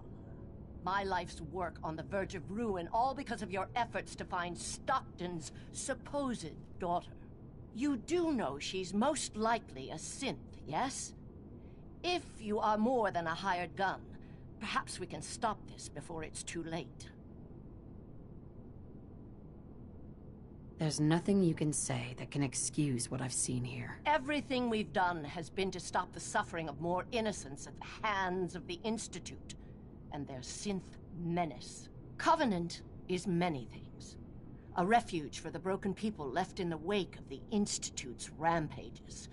My life's work on the verge of ruin, all because of your efforts to find Stockton's supposed daughter. You do know she's most likely a synth, yes? If you are more than a hired gun, perhaps we can stop this before it's too late. There's nothing you can say that can excuse what I've seen here. Everything we've done has been to stop the suffering of more innocents at the hands of the Institute and their synth menace. Covenant is many things. A refuge for the broken people left in the wake of the Institute's rampages.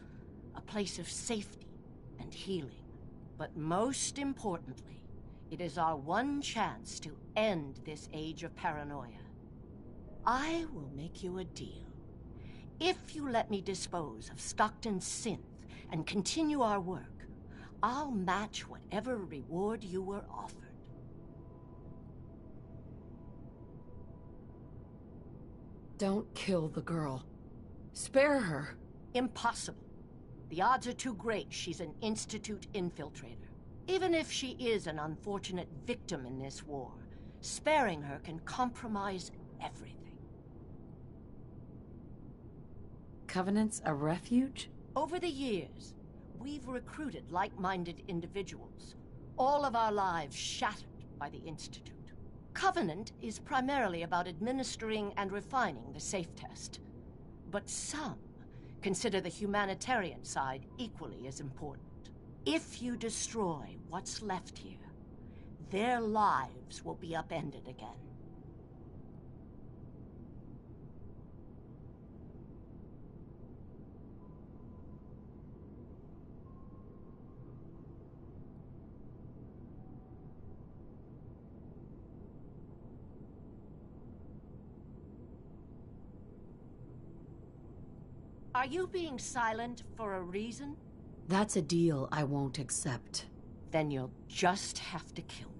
A place of safety and healing. But most importantly, it is our one chance to end this age of paranoia. I will make you a deal. If you let me dispose of Stockton's synth and continue our work, I'll match whatever reward you were offered. Don't kill the girl. Spare her. Impossible. The odds are too great she's an Institute infiltrator. Even if she is an unfortunate victim in this war, sparing her can compromise everything. Covenant's a refuge? Over the years, we've recruited like-minded individuals, all of our lives shattered by the Institute. Covenant is primarily about administering and refining the safe test. But some consider the humanitarian side equally as important. If you destroy what's left here, their lives will be upended again. Are you being silent for a reason? That's a deal I won't accept. Then you'll just have to kill me.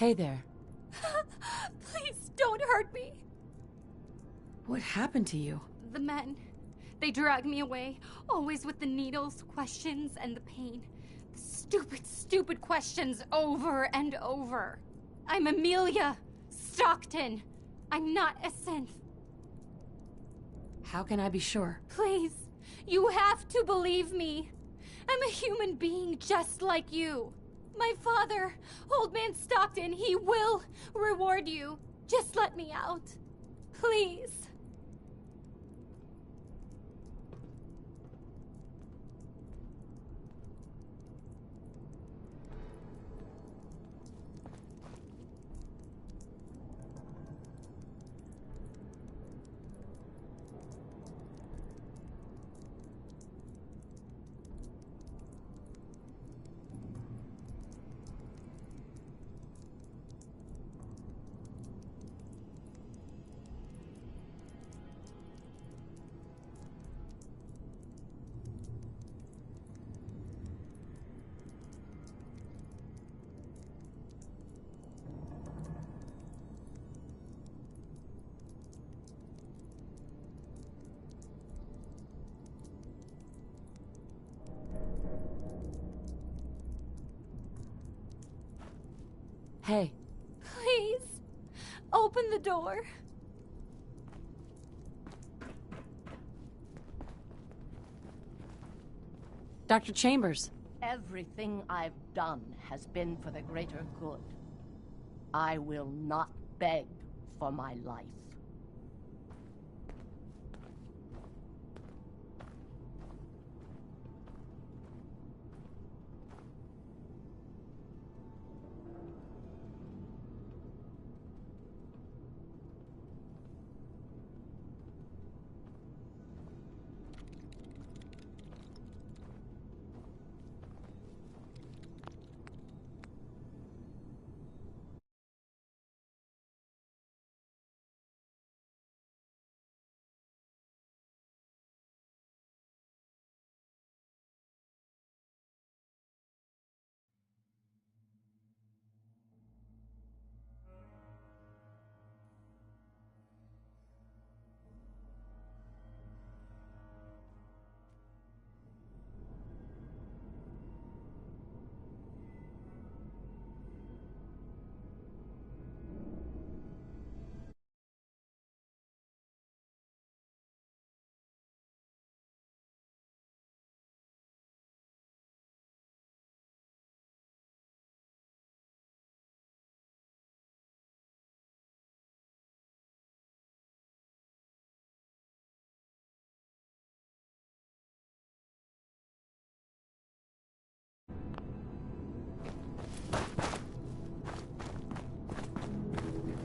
Hey there. Please don't hurt me. What happened to you? The men. They dragged me away, always with the needles, questions, and the pain. The stupid, stupid questions over and over. I'm Amelia Stockton. I'm not a synth. How can I be sure? Please, you have to believe me. I'm a human being just like you. My father, Old Man Stockton, he will reward you. Just let me out. Please. Hey. Please, open the door. Dr. Chambers. Everything I've done has been for the greater good. I will not beg for my life.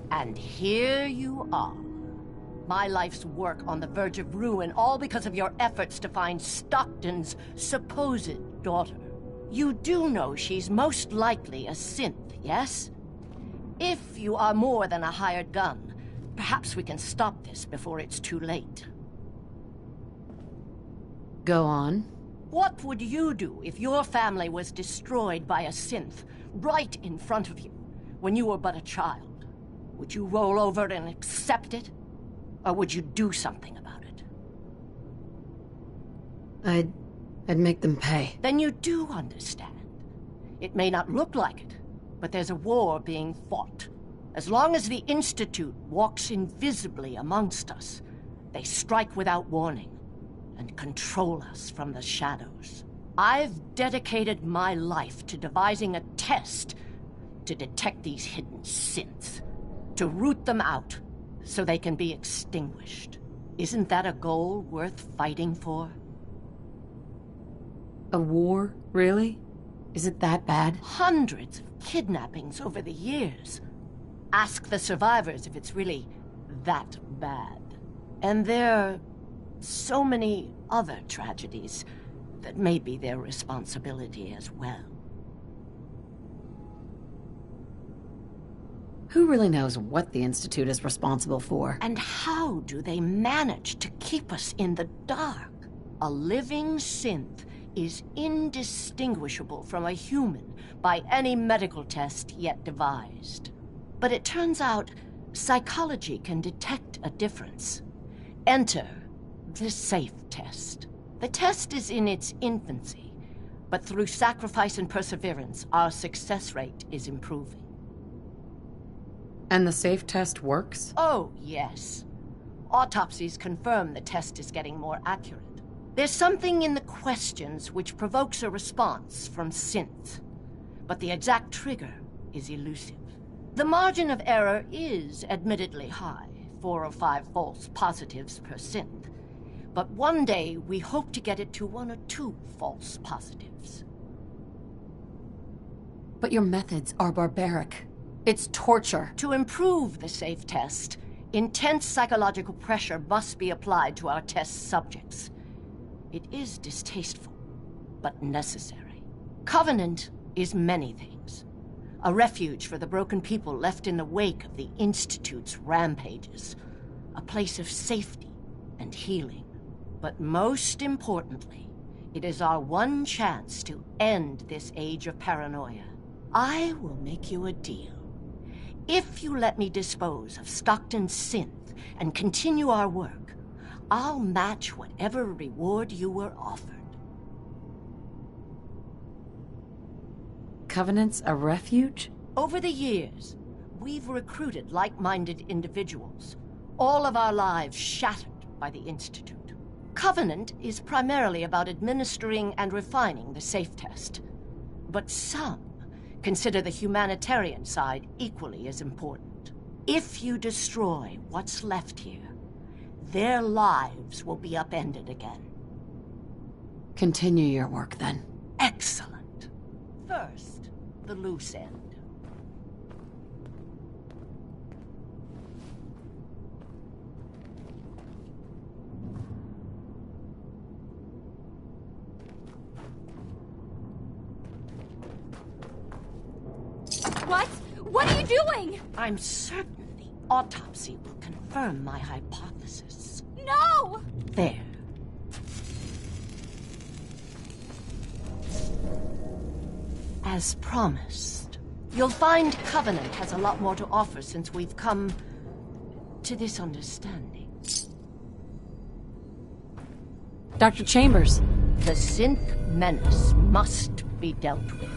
And here you are. My life's work on the verge of ruin, all because of your efforts to find Stockton's supposed daughter. You do know she's most likely a synth, yes? If you are more than a hired gun, perhaps we can stop this before it's too late. Go on. What would you do if your family was destroyed by a synth right in front of you when you were but a child? Would you roll over and accept it? Or would you do something about it? I'd make them pay. Then you do understand. It may not look like it, but there's a war being fought. As long as the Institute walks invisibly amongst us, they strike without warning and control us from the shadows. I've dedicated my life to devising a test to detect these hidden synths, to root them out so they can be extinguished. Isn't that a goal worth fighting for? A war, really? Is it that bad? Hundreds of kidnappings over the years. Ask the survivors if it's really that bad. And there are so many other tragedies that may be their responsibility as well. Who really knows what the Institute is responsible for? And how do they manage to keep us in the dark? A living synth is indistinguishable from a human by any medical test yet devised. But it turns out psychology can detect a difference. Enter the safe test. The test is in its infancy, but through sacrifice and perseverance, our success rate is improving. And the safe test works? Oh, yes. Autopsies confirm the test is getting more accurate. There's something in the questions which provokes a response from synths, but the exact trigger is elusive. The margin of error is admittedly high, 4 or 5 false positives per synth, but one day we hope to get it to 1 or 2 false positives. But your methods are barbaric. It's torture. To improve the safe test, intense psychological pressure must be applied to our test subjects. It is distasteful, but necessary. Covenant is many things. A refuge for the broken people left in the wake of the Institute's rampages. A place of safety and healing. But most importantly, it is our one chance to end this age of paranoia. I will make you a deal. If you let me dispose of Stockton's synth and continue our work, I'll match whatever reward you were offered. Covenant's a refuge? Over the years, we've recruited like-minded individuals, all of our lives shattered by the Institute. Covenant is primarily about administering and refining the safe test. But some consider the humanitarian side equally as important. If you destroy what's left here, their lives will be upended again. Continue your work, then. Excellent. First, the loose end. What? What are you doing? I'm certain the autopsy will confirm my hypothesis. No! There. As promised, you'll find Covenant has a lot more to offer since we've come to this understanding. Dr. Chambers. The synth menace must be dealt with.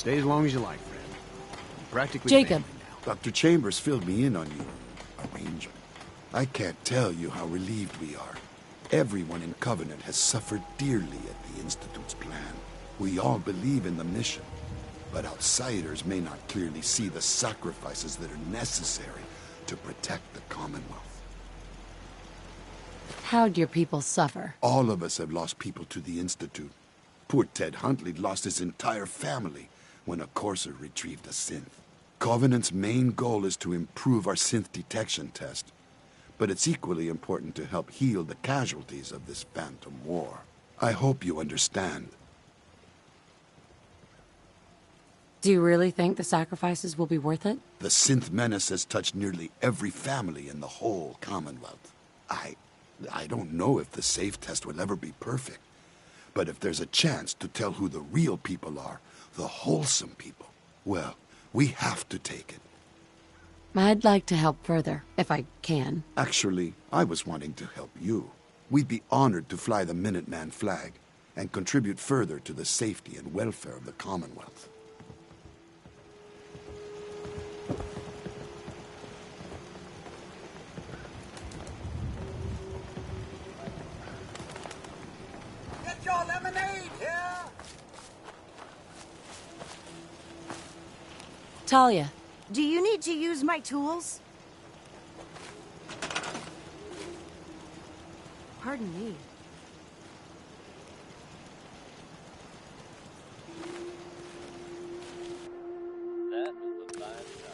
Stay as long as you like, Fred. Practically Jacob, family now. Dr. Chambers filled me in on you, Arranger. I can't tell you how relieved we are. Everyone in Covenant has suffered dearly at the Institute's plan. We all believe in the mission, but outsiders may not clearly see the sacrifices that are necessary to protect the Commonwealth. How'd your people suffer? All of us have lost people to the Institute. Poor Ted Huntley lost his entire family when a courser retrieved a synth. Covenant's main goal is to improve our synth detection test, but it's equally important to help heal the casualties of this phantom war. I hope you understand. Do you really think the sacrifices will be worth it? The synth menace has touched nearly every family in the whole Commonwealth. I don't know if the safe test will ever be perfect, but if there's a chance to tell who the real people are, the wholesome people, well, we have to take it. I'd like to help further, if I can. Actually, I was wanting to help you. We'd be honored to fly the Minuteman flag and contribute further to the safety and welfare of the Commonwealth. Get your lemonade here! Talia. Do you need to use my tools? Pardon me. That was the bad guy.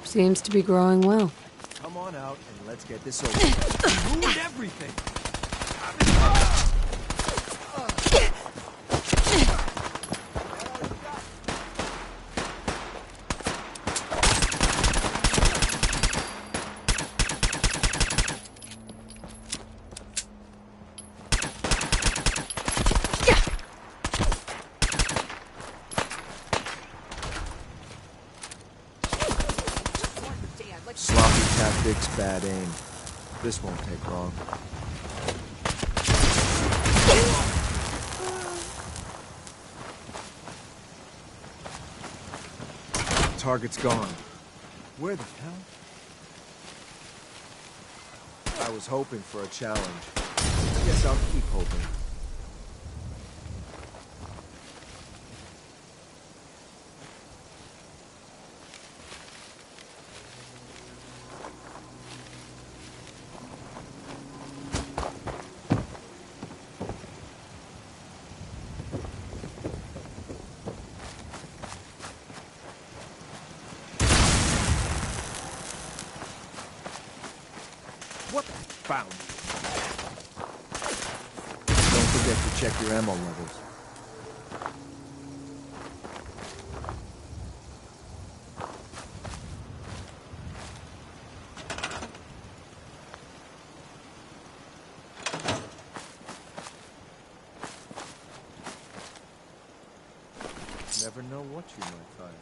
Seems to be growing well. Come on out and let's get this over with. You ruined everything! Sloppy tactics, bad aim. This won't take long. Target's gone. Where the hell? I was hoping for a challenge. Guess I'll keep hoping. What? Found. Don't forget to check your ammo levels. Never know what you might find.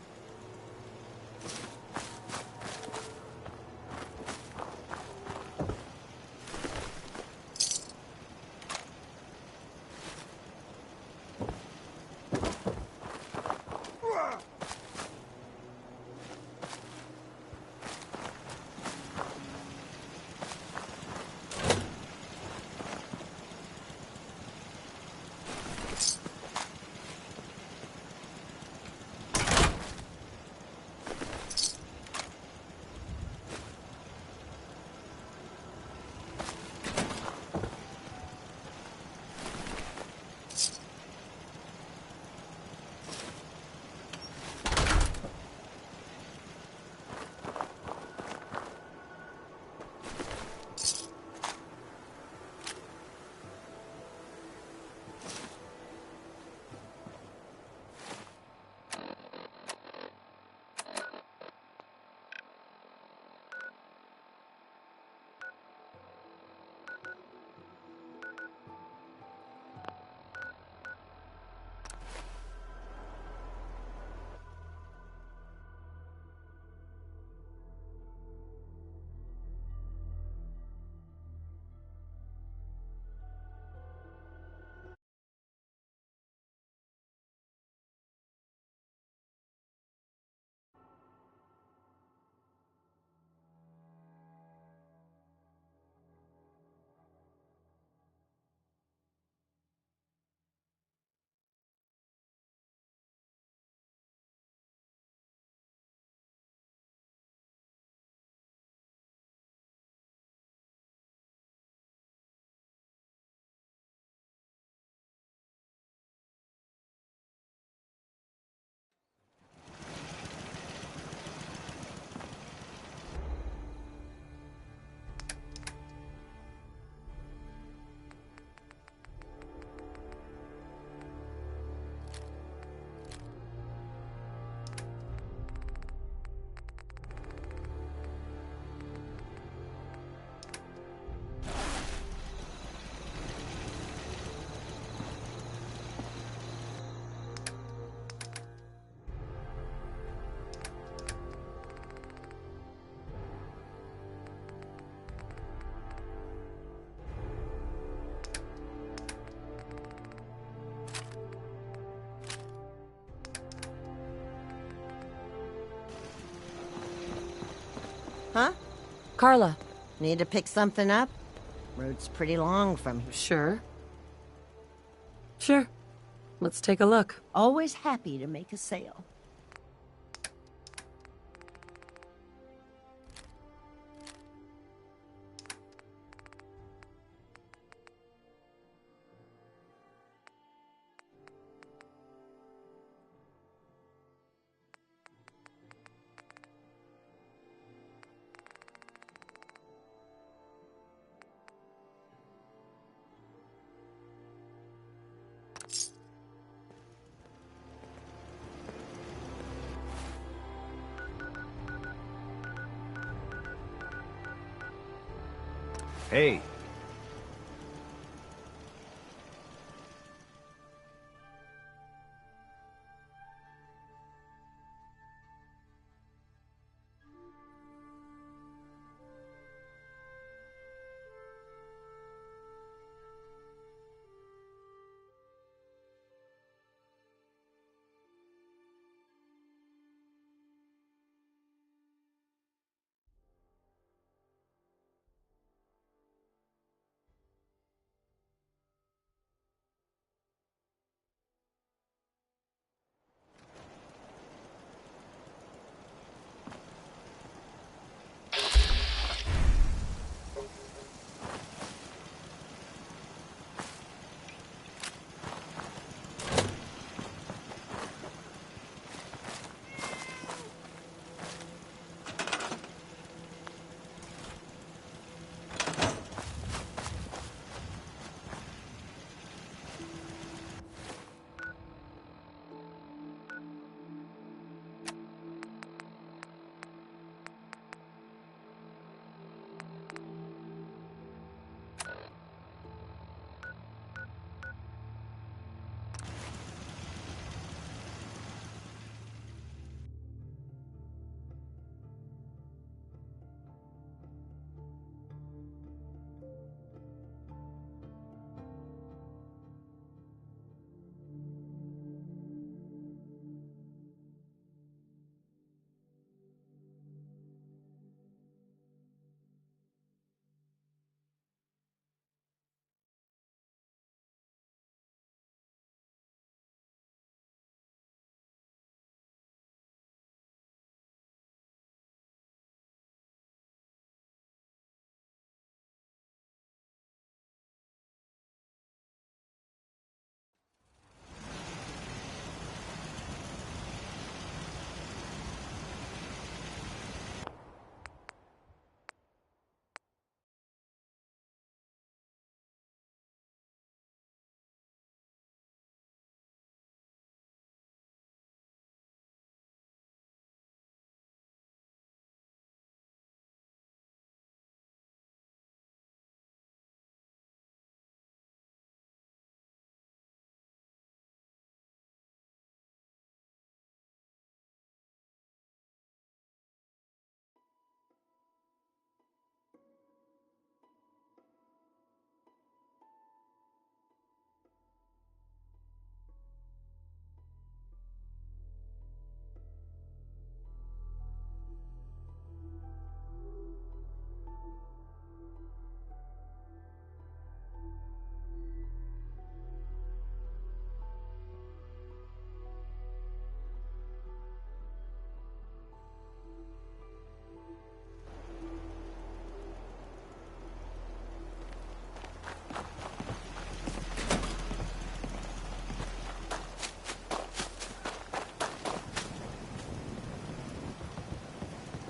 Huh? Carla. Need to pick something up? Road's pretty long from here. Sure. Sure. Let's take a look. Always happy to make a sale. Hey.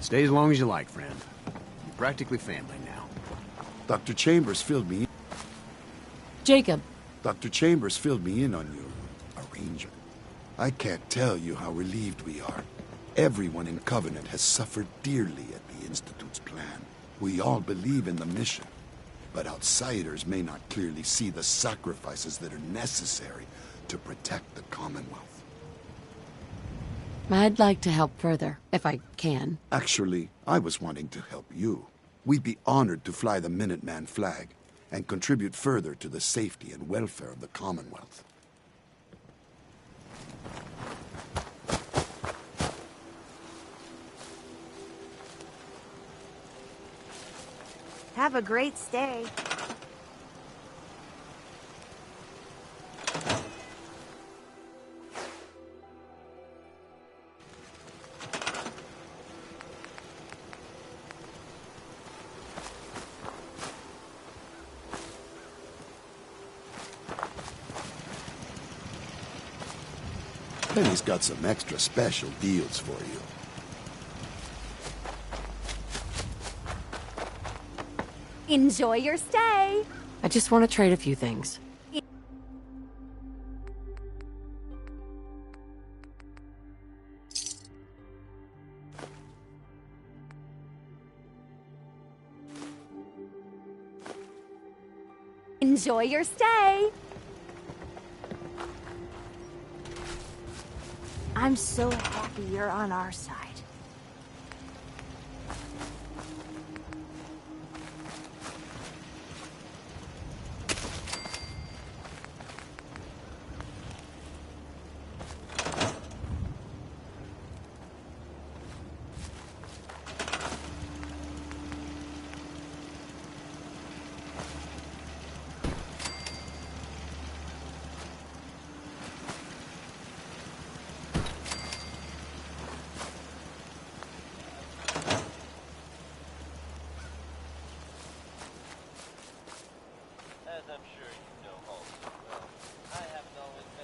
Stay as long as you like, friend. You're practically family now. Dr. Chambers filled me in. Jacob. Dr. Chambers filled me in on your arrangement. I can't tell you how relieved we are. Everyone in Covenant has suffered dearly at the Institute's plan. We all believe in the mission, but outsiders may not clearly see the sacrifices that are necessary to protect the Commonwealth. I'd like to help further, if I can. Actually, I was wanting to help you. We'd be honored to fly the Minuteman flag and contribute further to the safety and welfare of the Commonwealth. Have a great stay. Penny's got some extra special deals for you. Enjoy your stay. I just want to trade a few things. Enjoy your stay. I'm so happy you're on our side.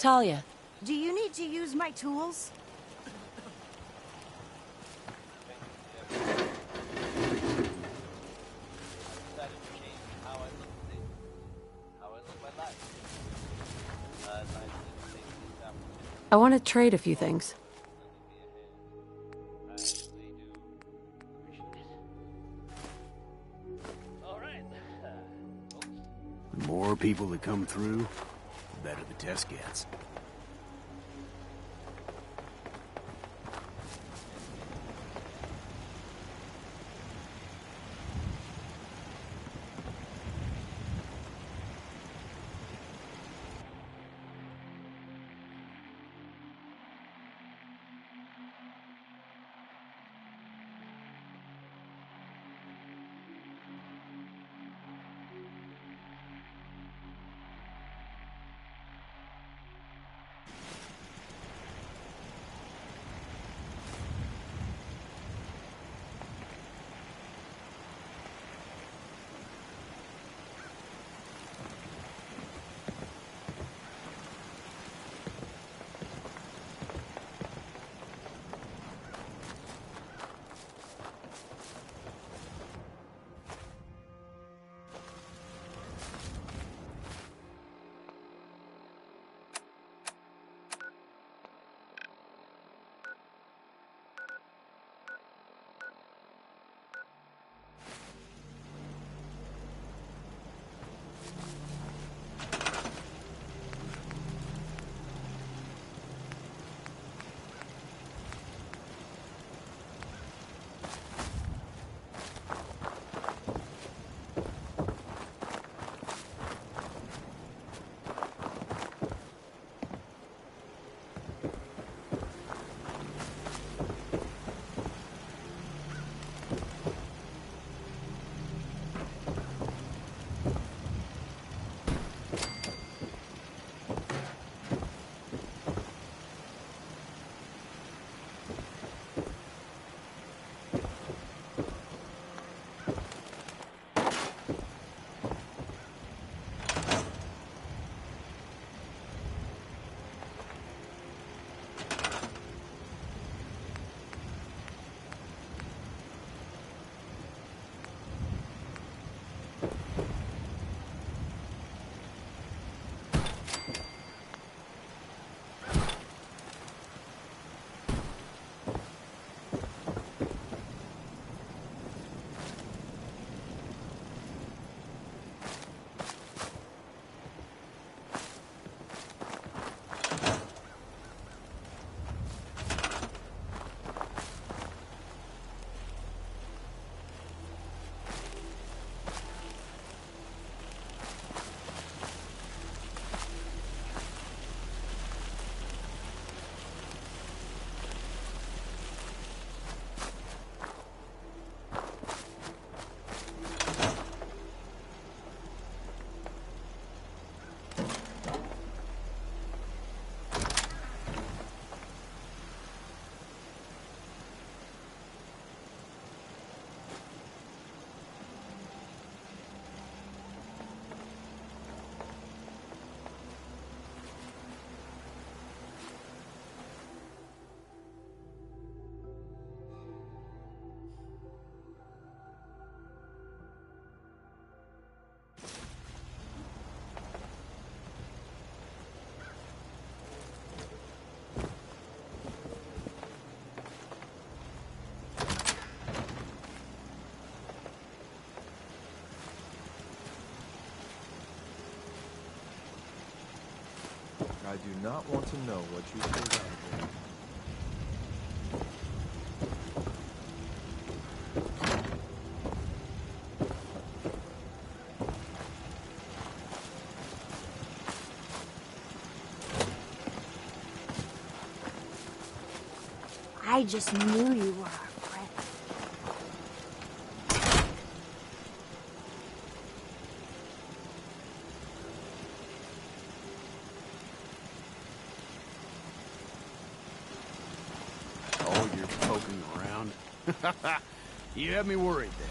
Talia. Do you need to use my tools? I want to trade a few things. The more people that come through, the better the test gets. I do not want to know what you pulled out of there. I just knew you were our friend. Oh, you're poking around? You have me worried there.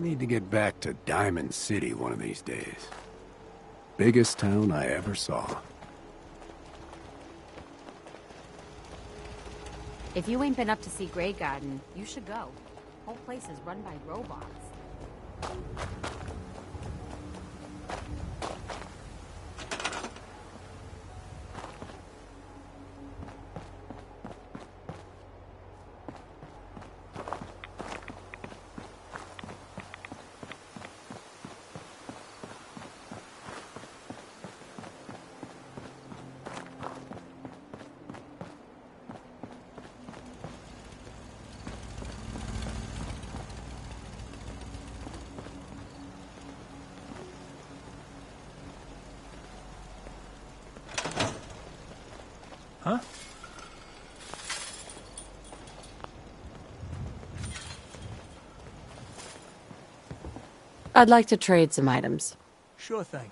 Need to get back to Diamond City one of these days. Biggest town I ever saw. If you ain't been up to see Grey Garden, you should go. Whole place is run by robots. Huh? I'd like to trade some items. Sure thing.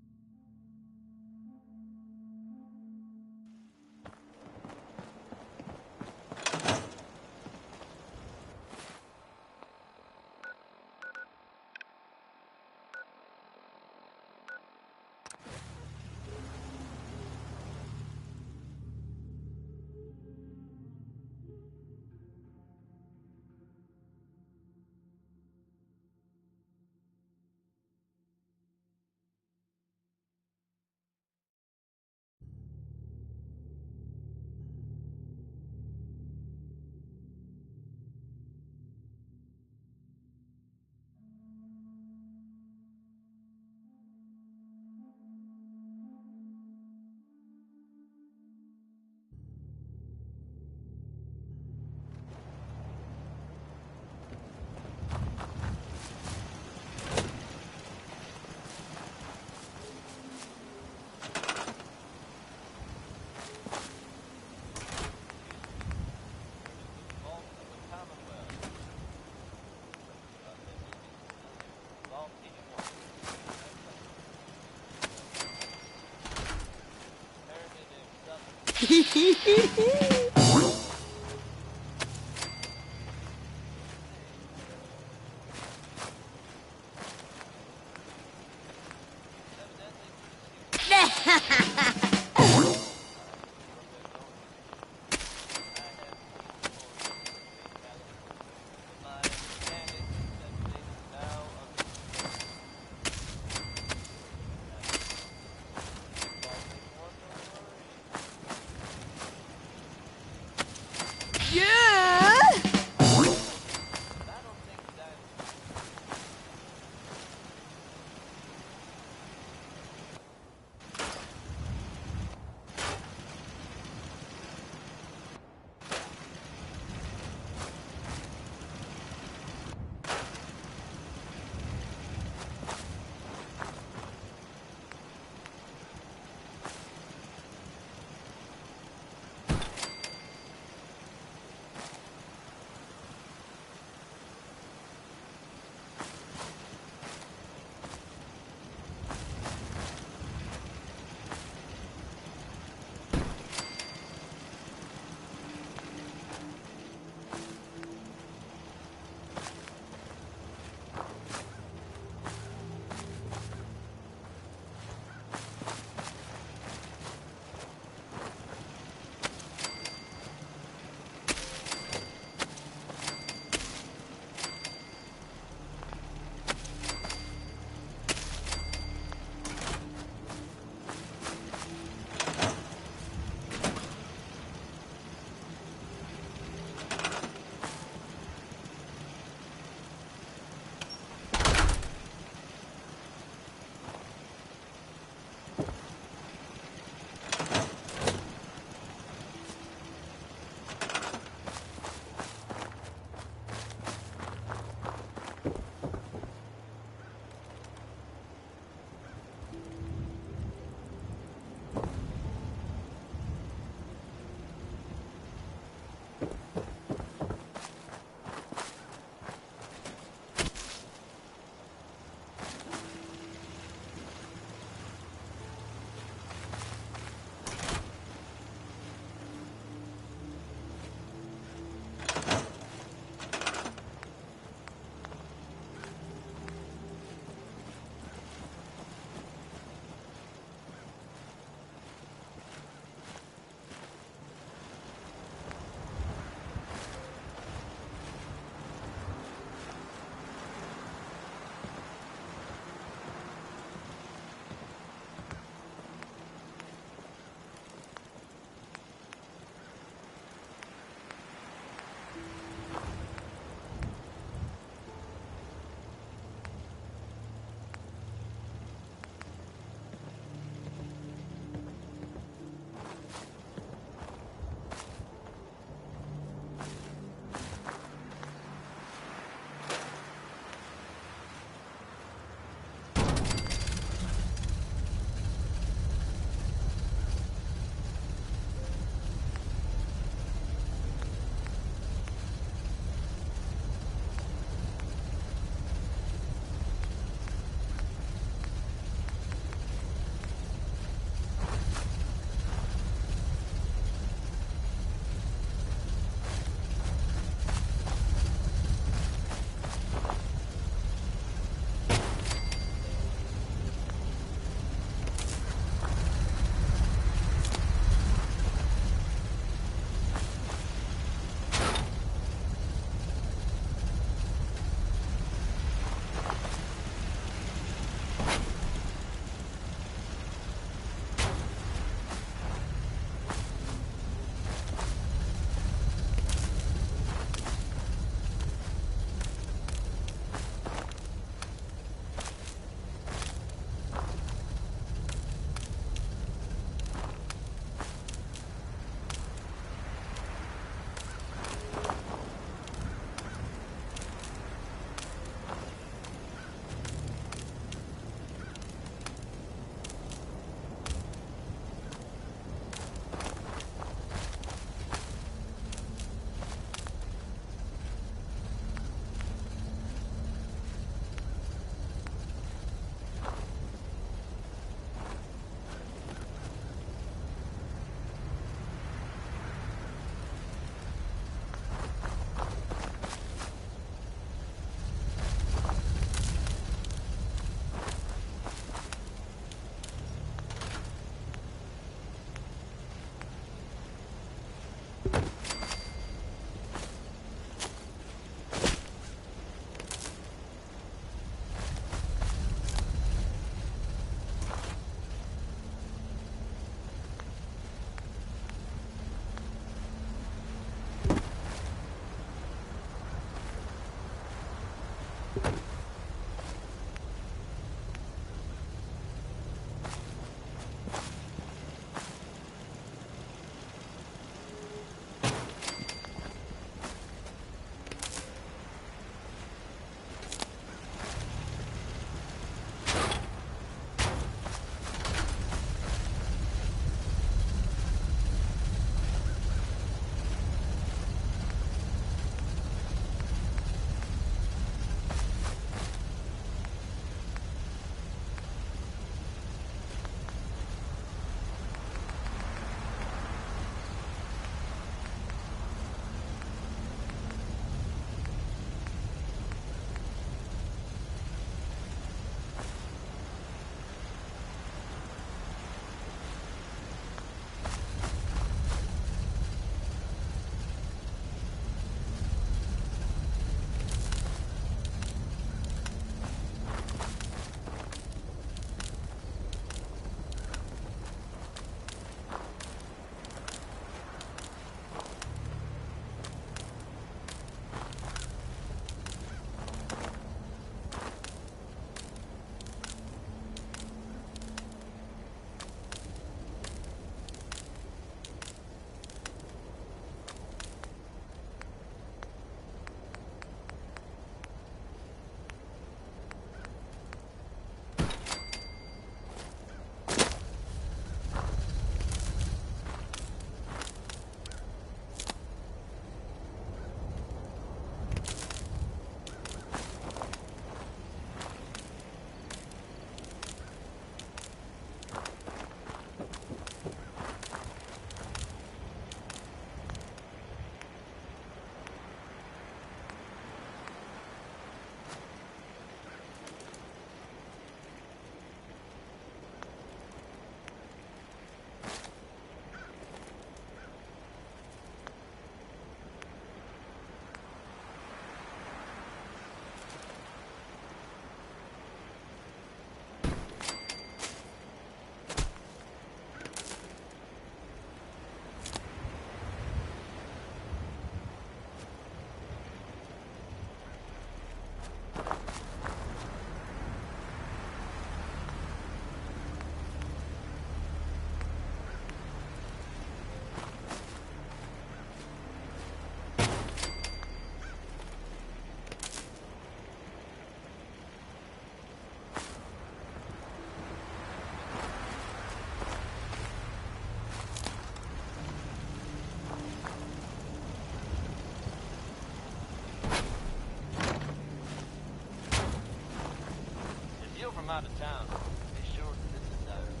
come out of town, be sure that this is ours.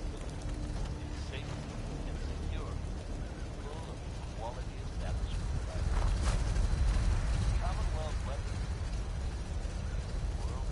It's safe and secure, full of quality establishment prices. Commonwealth weapons. World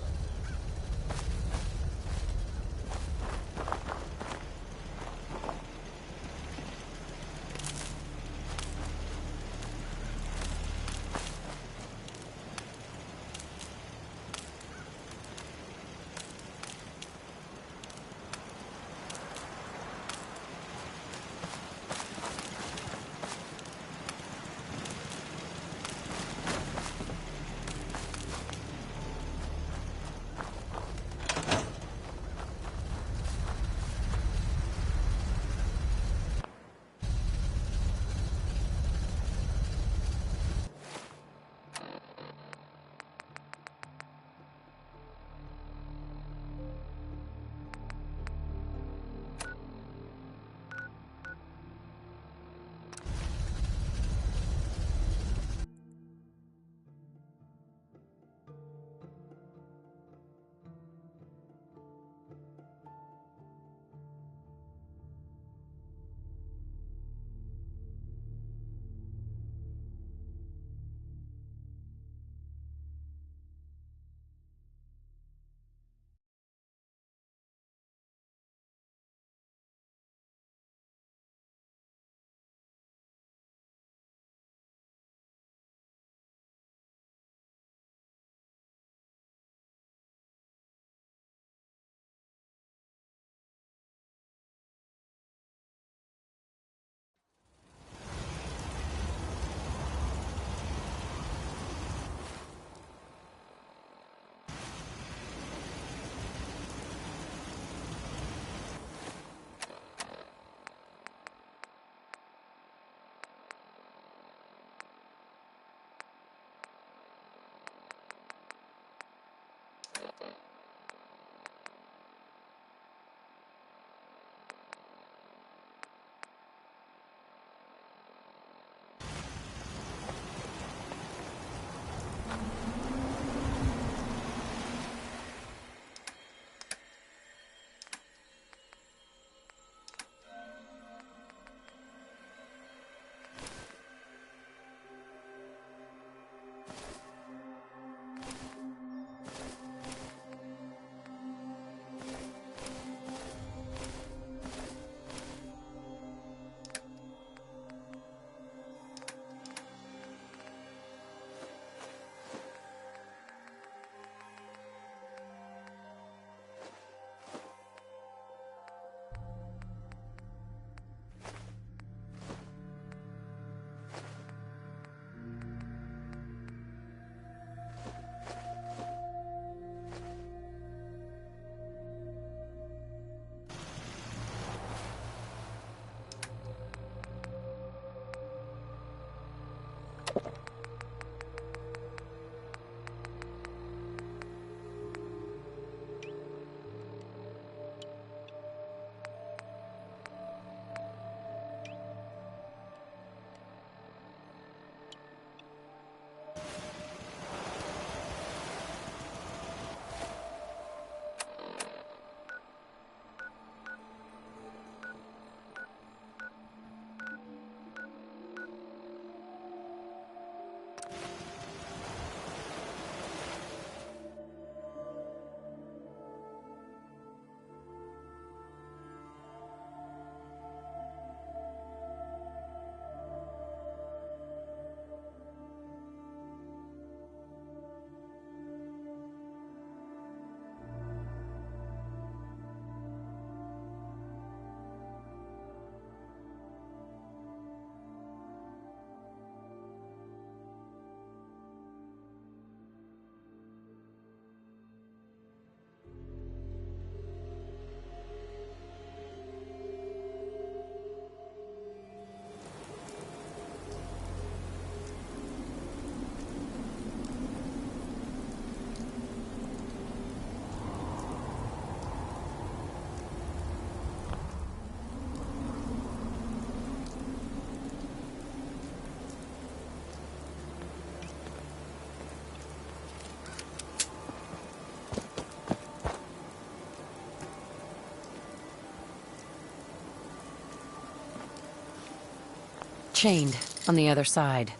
chained on the other side.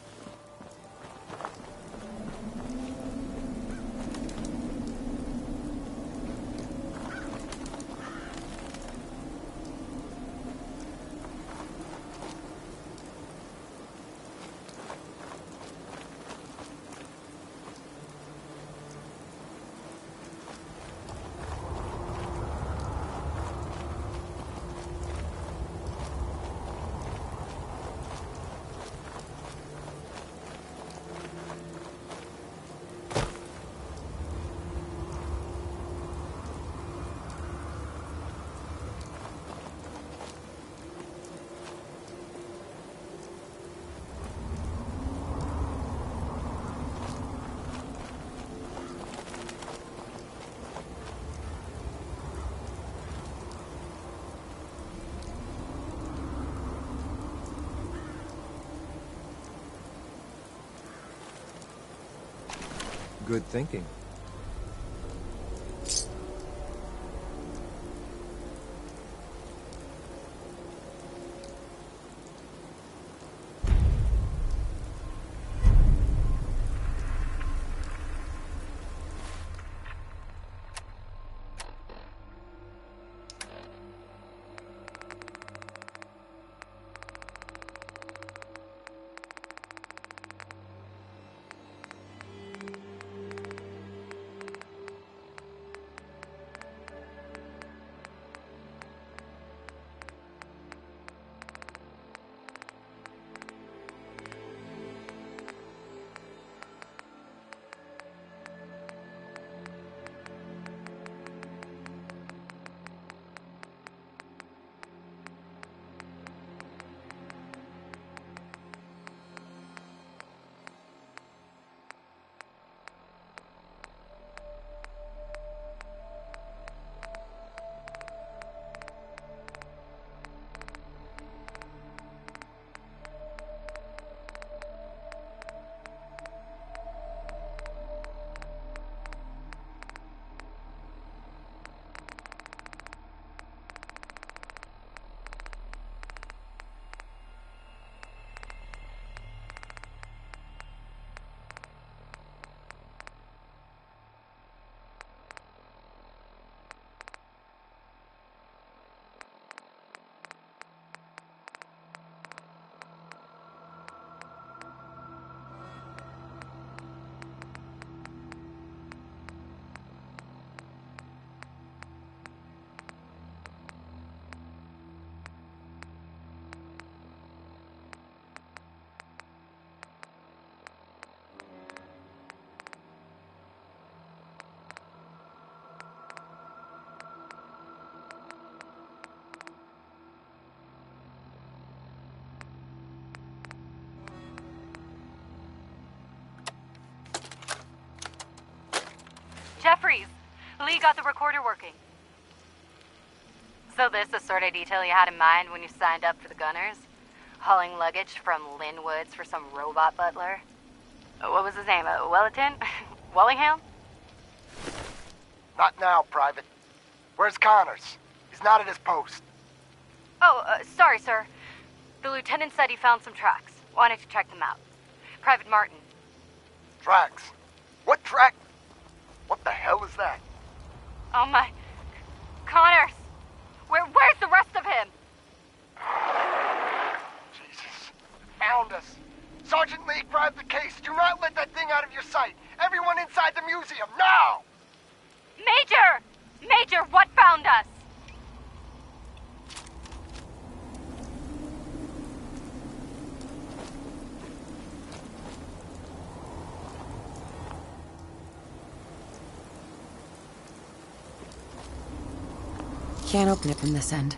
Good thinking. Jeffries, Lee got the recorder working. So this the sort of detail you had in mind when you signed up for the Gunners? Hauling luggage from Linwoods for some robot butler? What was his name? Wellerton? Wellingham? Not now, Private. Where's Connors? He's not at his post. Oh, sorry, sir. The lieutenant said he found some tracks. Wanted to check them out. Private Martin. Tracks? What track? What the hell is that? Oh my... Connors! Where's the rest of him? Jesus. Found us. Sergeant Lee, grab the case. Do not let that thing out of your sight. Everyone inside the museum, now! Major! Major, what found us? Can't open it from this end.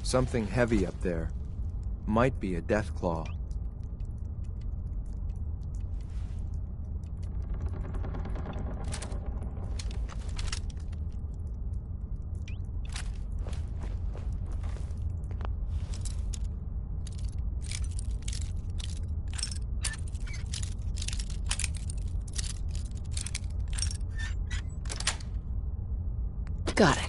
Something heavy up there. Might be a death claw. Got it.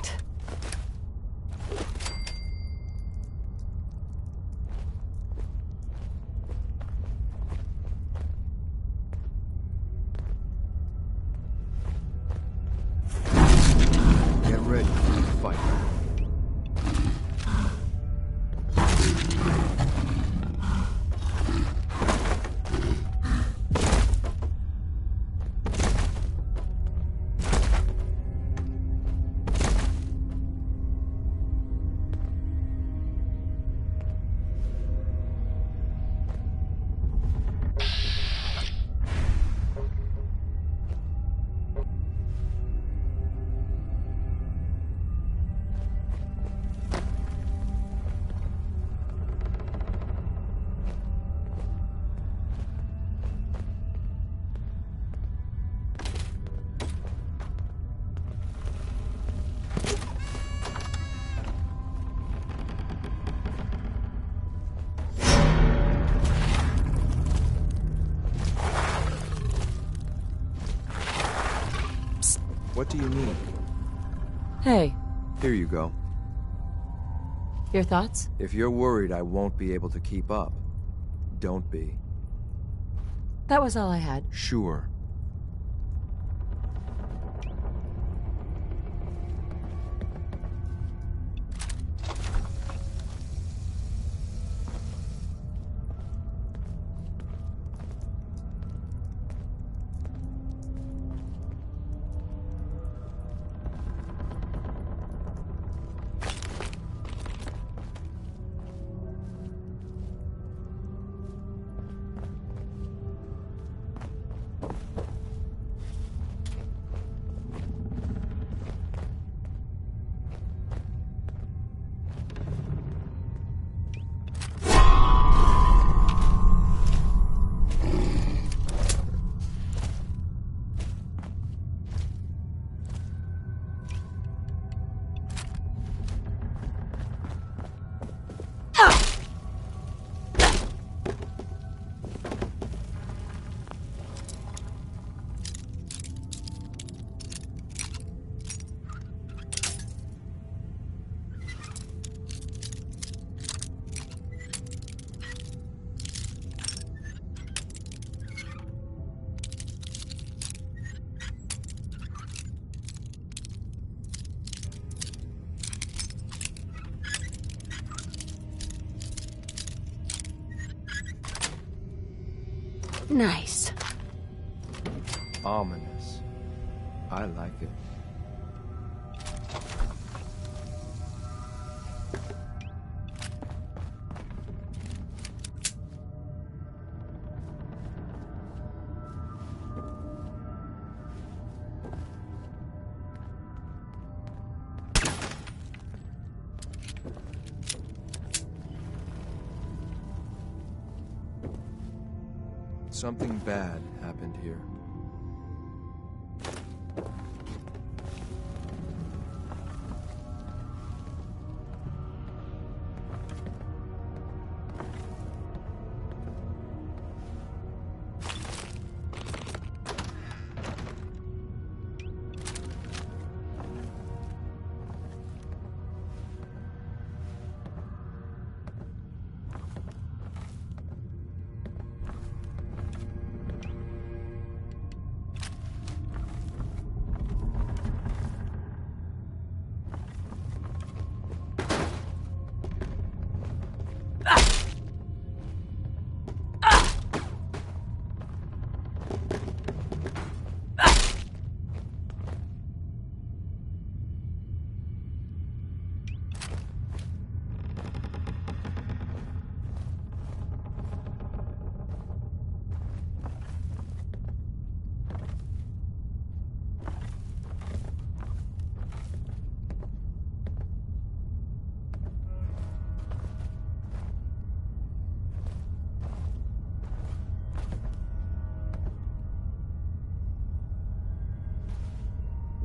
Get ready for the fight. What do you need? Hey. Here you go. Your thoughts? If you're worried I won't be able to keep up, don't be. That was all I had. Sure. Nice. Ominous. I like it. Something bad happened here.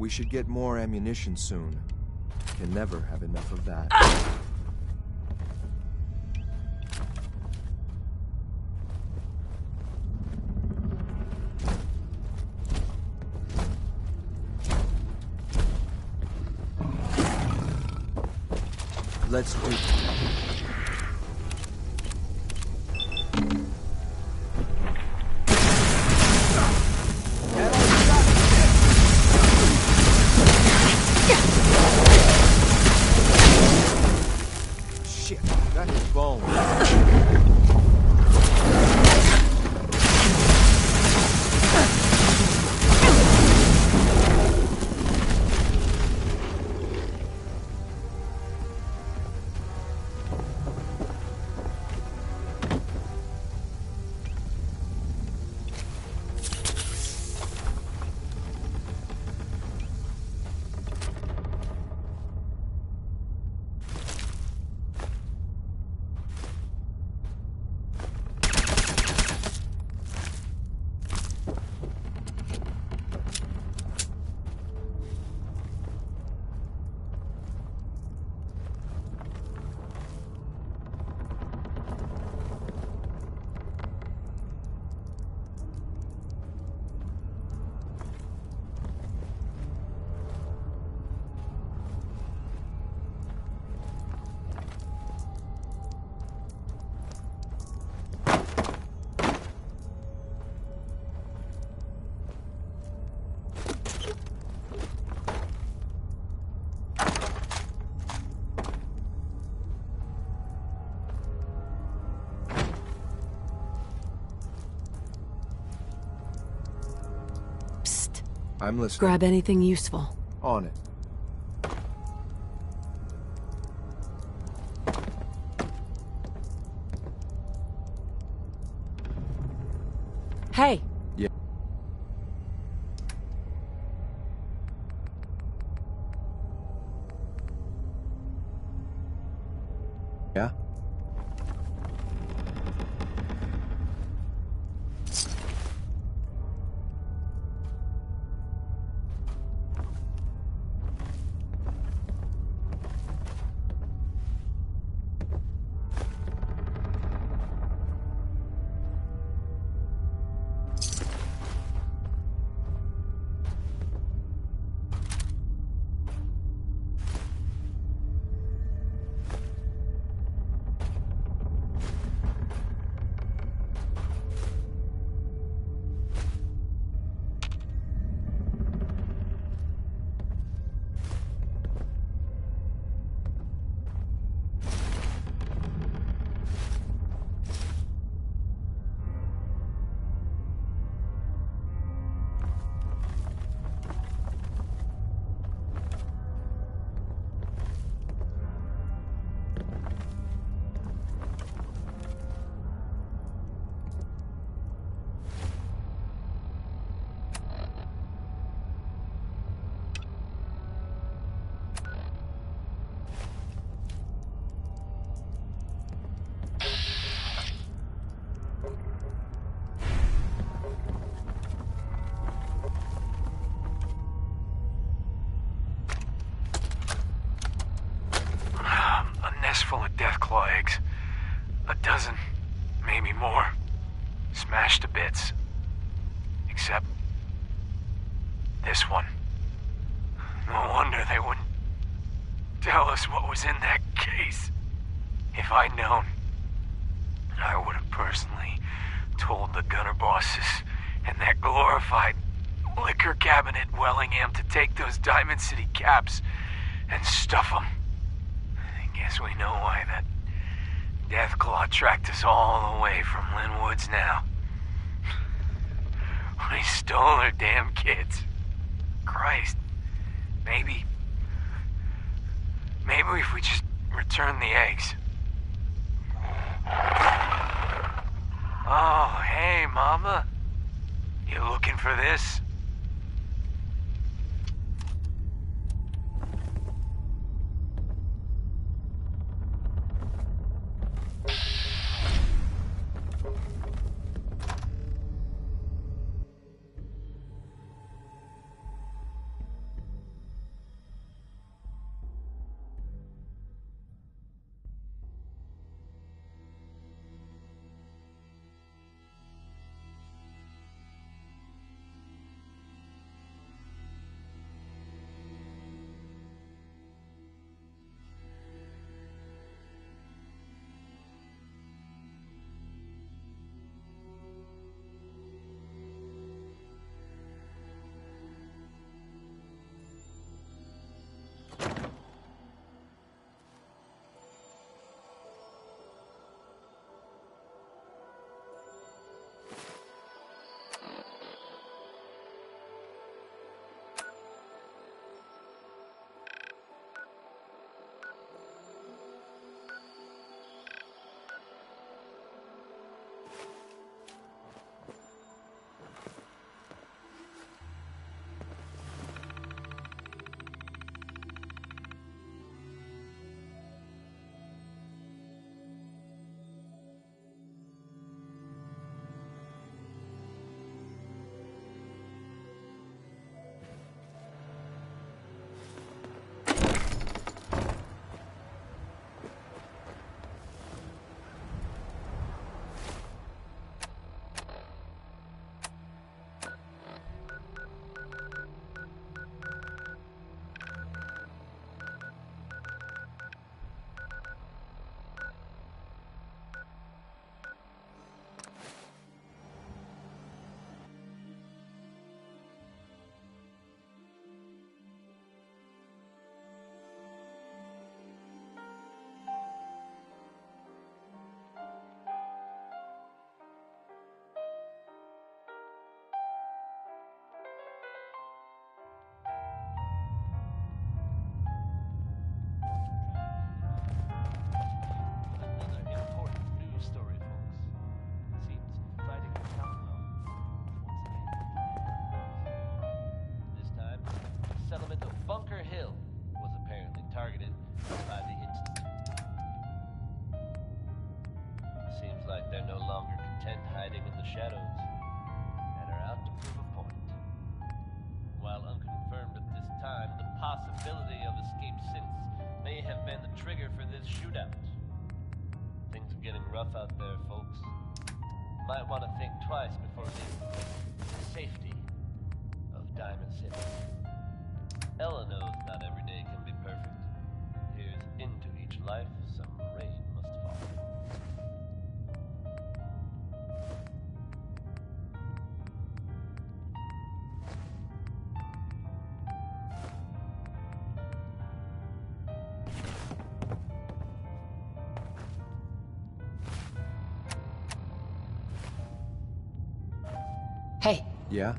We should get more ammunition soon. Can never have enough of that. Let's do it. Shit, that hit bone. I'm listening. Grab anything useful. On it. Hey! Yeah. Yeah? Full of deathclaw eggs. A dozen, maybe more. Smashed to bits. Except this one. No wonder they wouldn't tell us what was in that case. If I'd known, I would have personally told the gunner bosses and that glorified liquor cabinet Wellingham to take those Diamond City caps and stuff them. Guess we know why that Deathclaw tracked us all the way from Linwoods now. We stole their damn kids. Christ. Maybe if we just return the eggs. Oh, hey, Mama. You looking for this? like they're no longer content hiding in the shadows, and are out to prove a point. While unconfirmed at this time, the possibility of escaped synths may have been the trigger for this shootout. Things are getting rough out there, folks. Might want to think twice before leaving the safety of Diamond City. Ella knows not every day can be perfect. Here's into each life some rain must fall. Hey. Yeah?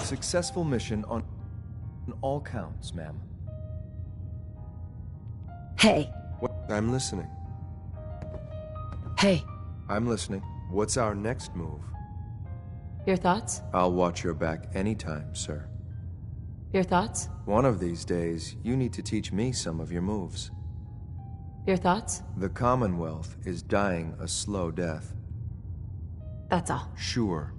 Successful mission on all counts, ma'am. Hey. What? I'm listening. Hey. I'm listening. What's our next move? Your thoughts? I'll watch your back anytime, sir. Your thoughts? One of these days, you need to teach me some of your moves. Your thoughts? The Commonwealth is dying a slow death. That's all. Sure.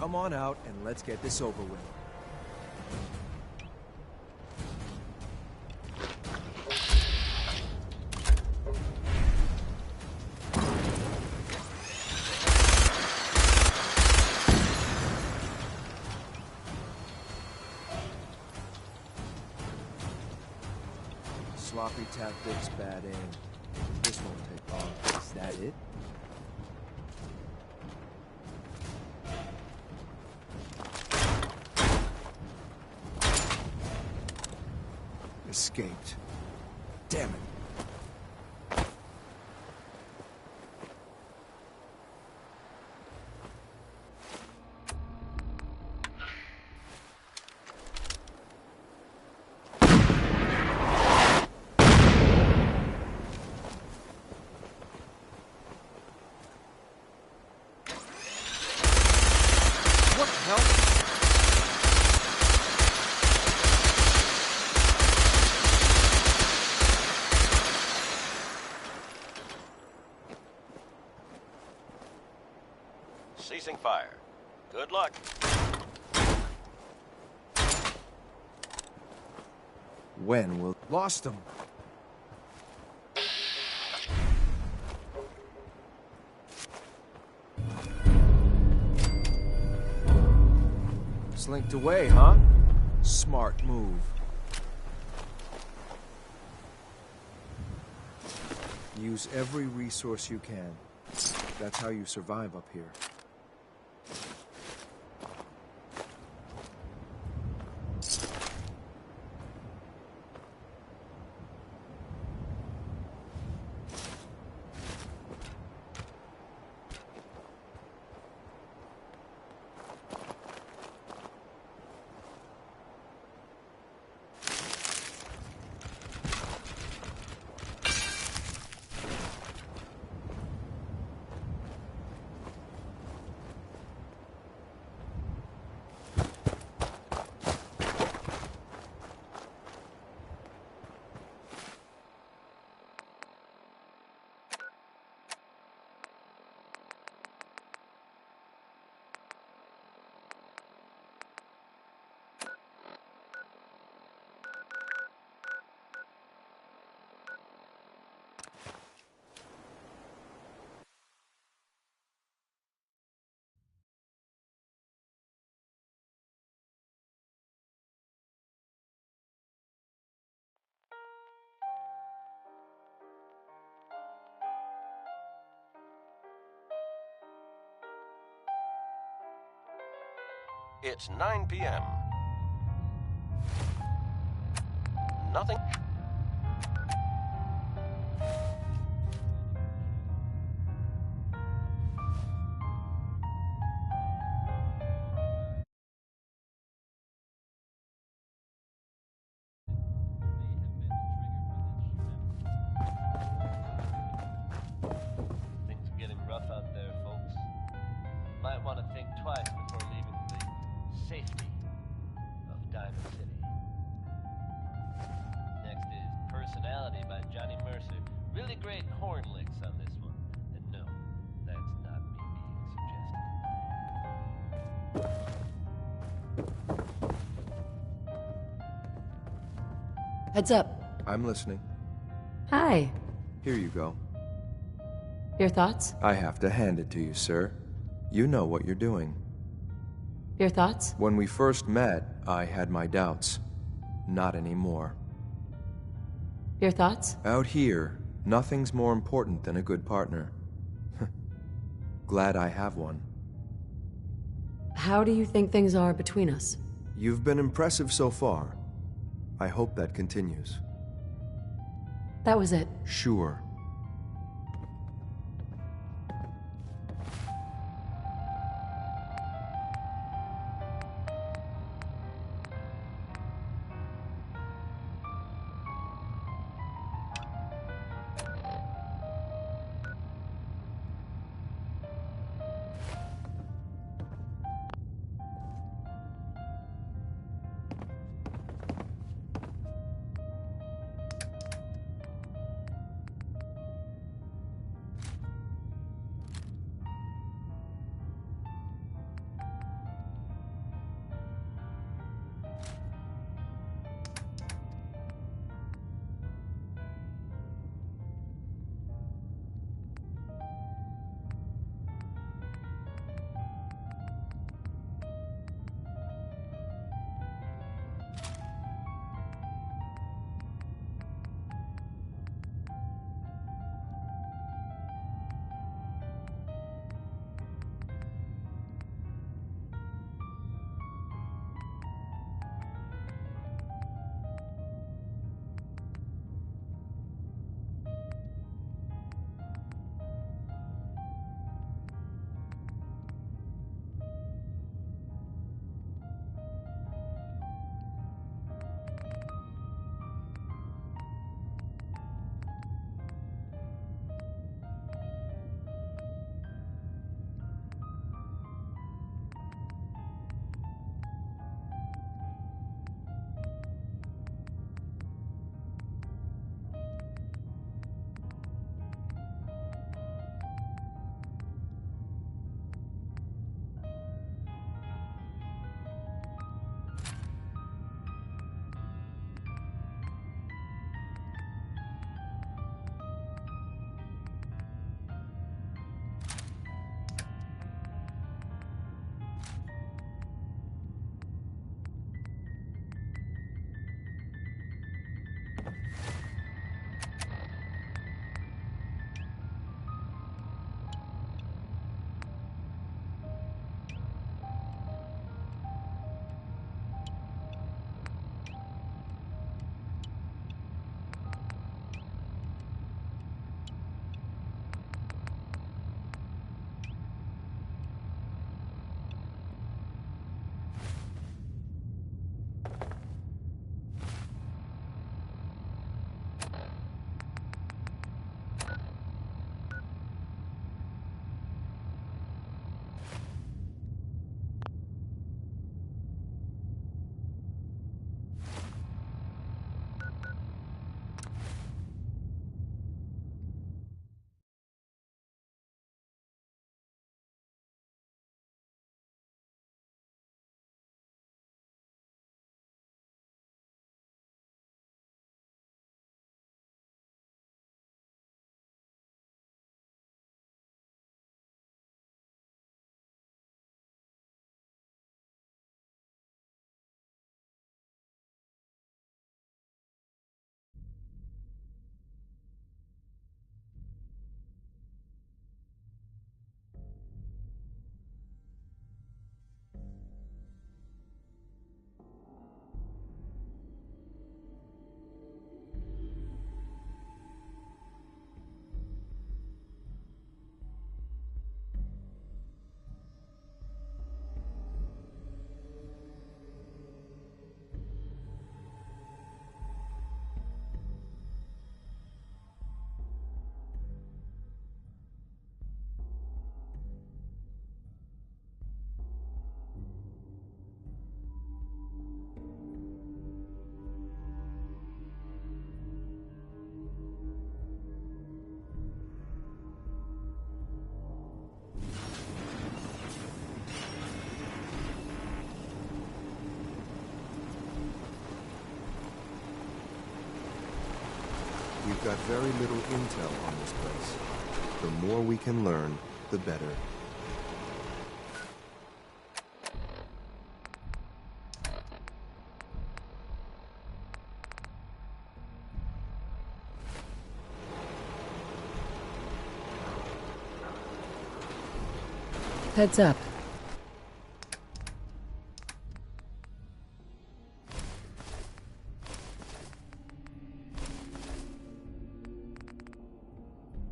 Come on out and let's get this over with. Sloppy tactics, bad aim. This won't take long. Is that it? Escaped. Damn it. What the hell? Ceasing fire. Good luck. When will... Lost him. Slinked away, huh? Smart move. Use every resource you can. That's how you survive up here. It's 9 p.m. Nothing. Things are getting rough out there, folks. Might want to think twice before leaving the safety of Diamond City. Next is Personality by Johnny Mercer. Really great horn licks on this one. And no, that's not me being suggestive. Heads up. I'm listening. Hi. Here you go. Your thoughts? I have to hand it to you, sir. You know what you're doing. Your thoughts? When we first met, I had my doubts. Not anymore. Your thoughts? Out here, nothing's more important than a good partner. Glad I have one. How do you think things are between us? You've been impressive so far. I hope that continues. That was it. Sure. We've got very little intel on this place. The more we can learn, the better. Heads up.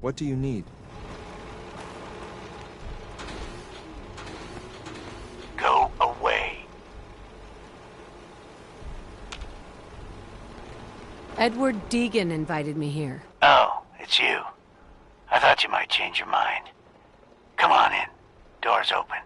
What do you need? Go away. Edward Deegan invited me here. Oh, it's you. I thought you might change your mind. Come on in. Door's open.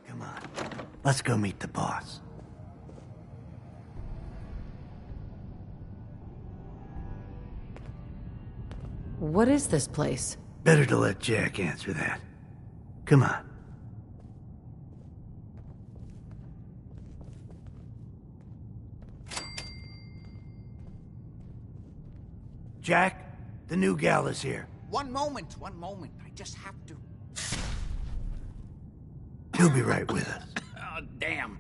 Come on. Let's go meet the boss. What is this place? Better to let Jack answer that. Come on. Jack, the new gal is here. One moment. I just have to... He'll be right with us. Oh, damn.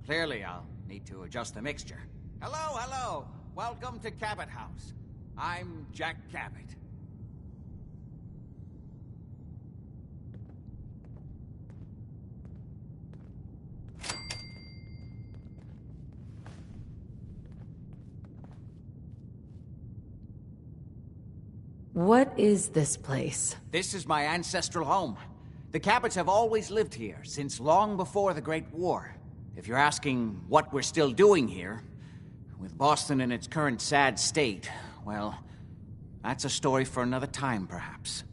Clearly, I'll need to adjust the mixture. Hello. Welcome to Cabot House. I'm Jack Cabot. What is this place? This is my ancestral home. The Cabots have always lived here, since long before the Great War. If you're asking what we're still doing here, with Boston in its current sad state, well, that's a story for another time, perhaps.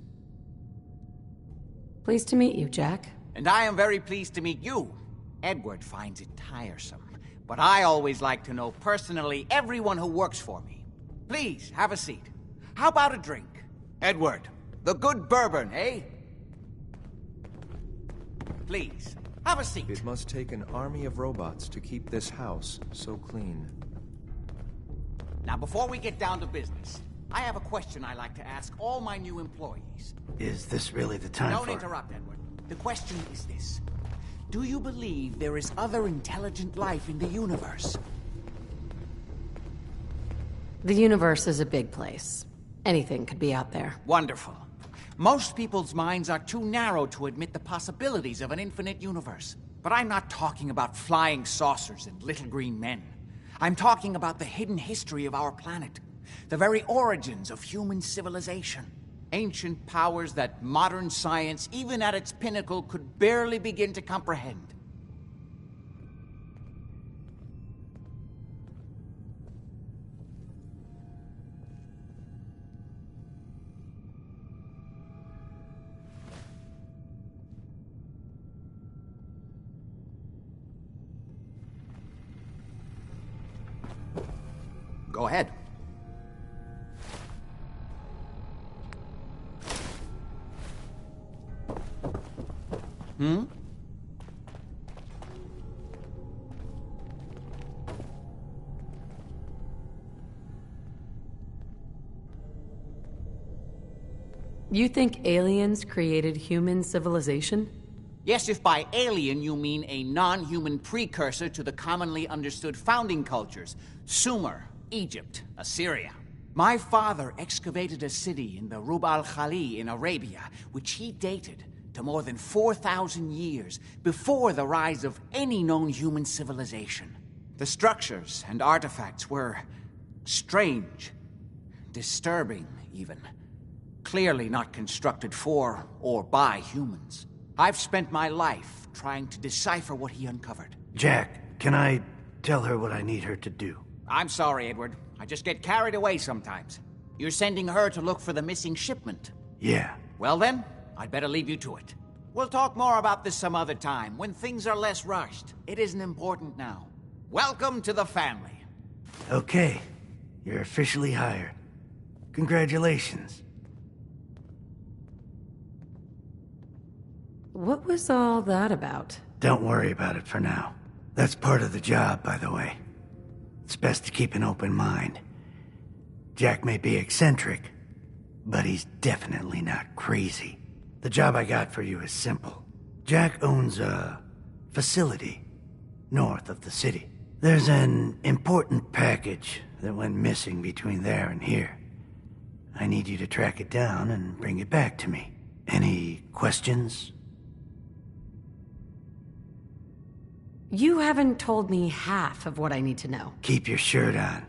Pleased to meet you, Jack. And I am very pleased to meet you. Edward finds it tiresome, but I always like to know personally everyone who works for me. Please, have a seat. How about a drink? Edward, the good bourbon, eh? Please, have a seat. It must take an army of robots to keep this house so clean. Now, before we get down to business, I have a question I like to ask all my new employees. Is this really the time Don't interrupt, Edward. The question is this. Do you believe there is other intelligent life in the universe? The universe is a big place. Anything could be out there. Wonderful. Most people's minds are too narrow to admit the possibilities of an infinite universe. But I'm not talking about flying saucers and little green men. I'm talking about the hidden history of our planet. The very origins of human civilization. Ancient powers that modern science, even at its pinnacle, could barely begin to comprehend. Go ahead. You think aliens created human civilization? Yes, if by alien you mean a non-human precursor to the commonly understood founding cultures. Sumer, Egypt, Assyria. My father excavated a city in the Rub al-Khali in Arabia, which he dated to more than 4,000 years before the rise of any known human civilization. The structures and artifacts were strange, disturbing even. Clearly not constructed for or by humans. I've spent my life trying to decipher what he uncovered. Jack, can I tell her what I need her to do? I'm sorry, Edward. I just get carried away sometimes. You're sending her to look for the missing shipment. Yeah. Well then, I'd better leave you to it. We'll talk more about this some other time, when things are less rushed. It isn't important now. Welcome to the family. Okay, you're officially hired. Congratulations. What was all that about? Don't worry about it for now. That's part of the job, by the way. It's best to keep an open mind. Jack may be eccentric, but he's definitely not crazy. The job I got for you is simple. Jack owns a facility north of the city. There's an important package that went missing between there and here. I need you to track it down and bring it back to me. Any questions? You haven't told me half of what I need to know. Keep your shirt on.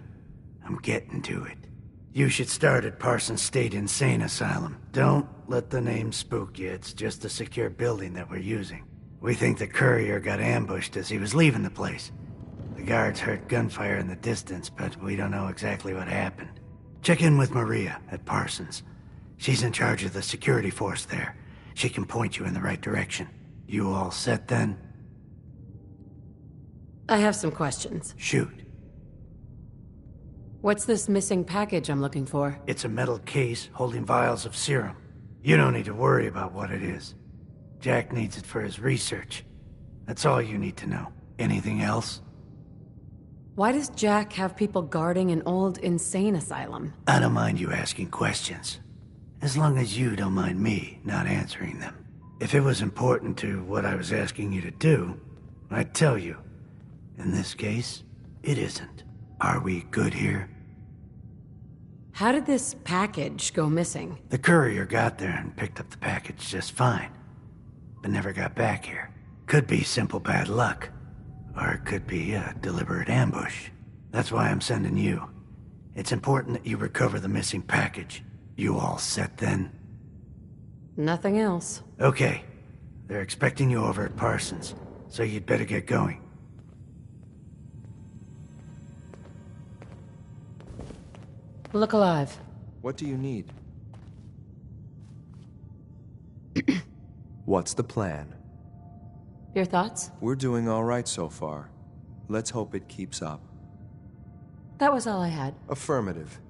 I'm getting to it. You should start at Parsons State Insane Asylum. Don't let the name spook you. It's just a secure building that we're using. We think the courier got ambushed as he was leaving the place. The guards heard gunfire in the distance, but we don't know exactly what happened. Check in with Maria at Parsons. She's in charge of the security force there. She can point you in the right direction. You all set then? I have some questions. Shoot. What's this missing package I'm looking for? It's a metal case holding vials of serum. You don't need to worry about what it is. Jack needs it for his research. That's all you need to know. Anything else? Why does Jack have people guarding an old insane asylum? I don't mind you asking questions. As long as you don't mind me not answering them. If it was important to what I was asking you to do, I'd tell you. In this case, it isn't. Are we good here? How did this package go missing? The courier got there and picked up the package just fine, but never got back here. Could be simple bad luck, or it could be a deliberate ambush. That's why I'm sending you. It's important that you recover the missing package. You all set then? Nothing else. Okay. They're expecting you over at Parsons, so you'd better get going. Look alive. What do you need? What's the plan? Your thoughts? We're doing all right so far. Let's hope it keeps up. That was all I had. Affirmative.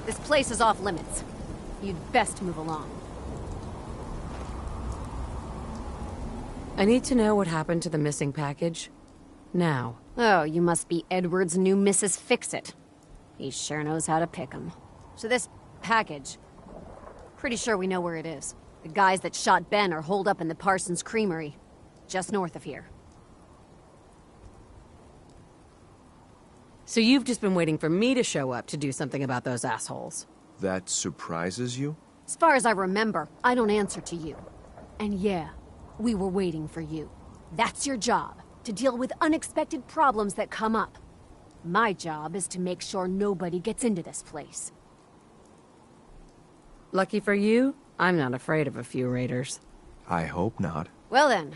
This place is off limits. You'd best move along. I need to know what happened to the missing package. Now. Oh, you must be Edward's new Mrs. Fix-It. He sure knows how to pick 'em. So this package... Pretty sure we know where it is. The guys that shot Ben are holed up in the Parsons Creamery, just north of here. So you've just been waiting for me to show up to do something about those assholes? That surprises you? As far as I remember, I don't answer to you. And yeah, we were waiting for you. That's your job, to deal with unexpected problems that come up. My job is to make sure nobody gets into this place. Lucky for you, I'm not afraid of a few raiders. I hope not. Well then,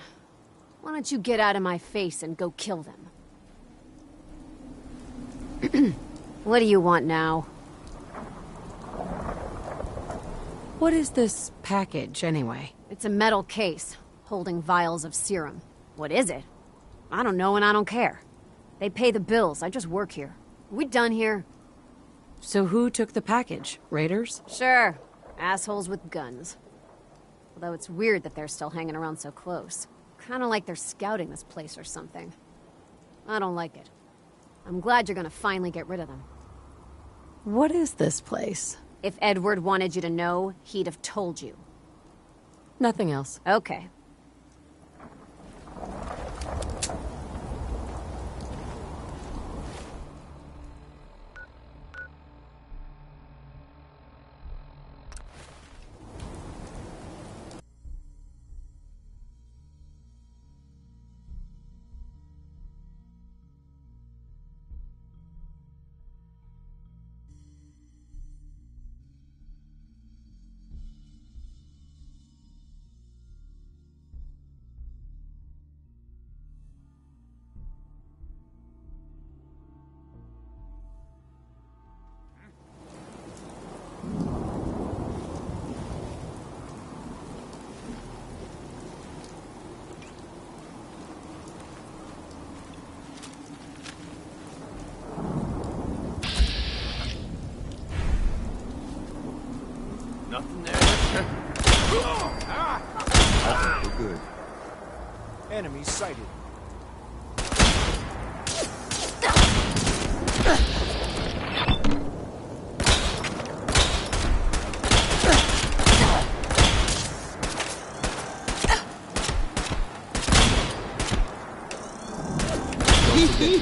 why don't you get out of my face and go kill them? What do you want now? What is this package, anyway? It's a metal case, holding vials of serum. What is it? I don't know and I don't care. They pay the bills, I just work here. We done here? So who took the package? Raiders? Sure. Assholes with guns. Although it's weird that they're still hanging around so close. Kinda like they're scouting this place or something. I don't like it. I'm glad you're gonna finally get rid of them. What is this place? If Edward wanted you to know, he'd have told you. Nothing else. Okay. Nothing there. We're good. Enemies sighted.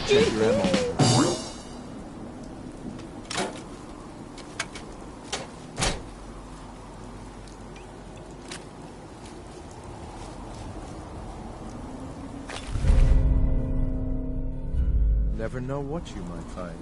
Check your ammo. Never know what you might find.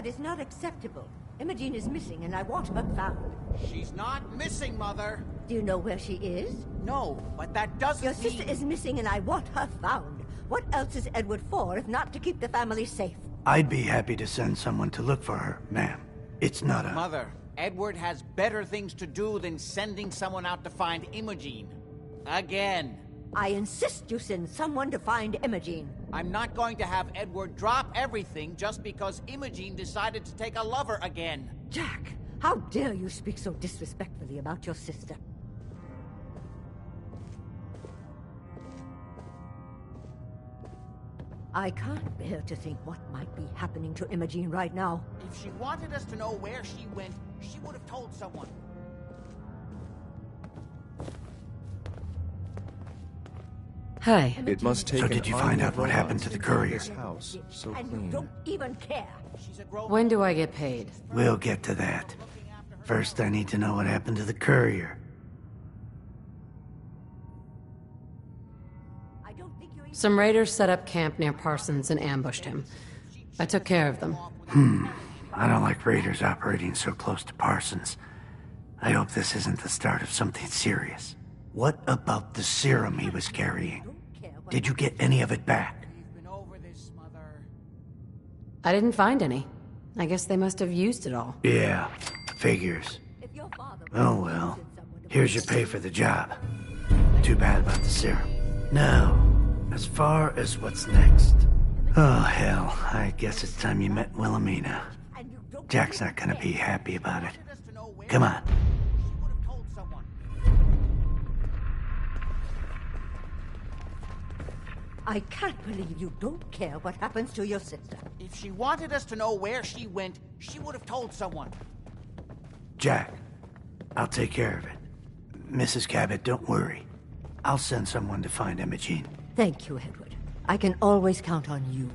That is not acceptable. Imogene is missing, and I want her found. She's not missing, Mother. Do you know where she is? No, but that doesn't Your sister is missing, and I want her found. What else is Edward for, if not to keep the family safe? I'd be happy to send someone to look for her, ma'am. It's not a... Mother, Edward has better things to do than sending someone out to find Imogene. Again. I insist you send someone to find Imogene. I'm not going to have Edward drop everything just because Imogene decided to take a lover again. Jack, how dare you speak so disrespectfully about your sister? I can't bear to think what might be happening to Imogene right now. If she wanted us to know where she went, she would have told someone. Hi. It must take So did you find out what happened to the courier? This house so And you clean. don't even care. When do I get paid? We'll get to that. First, I need to know what happened to the courier. Some raiders set up camp near Parsons and ambushed him. I took care of them. I don't like raiders operating so close to Parsons. I hope this isn't the start of something serious. What about the serum he was carrying? Did you get any of it back? I didn't find any. I guess they must have used it all. Yeah, figures. Oh well. Here's your pay for the job. Too bad about the serum. Now, as far as what's next. Oh hell, I guess it's time you met Wilhelmina. Jack's not gonna be happy about it. Come on. I can't believe you don't care what happens to your sister. If she wanted us to know where she went, she would have told someone. Jack, I'll take care of it. Mrs. Cabot, don't worry. I'll send someone to find Imogene. Thank you, Edward. I can always count on you.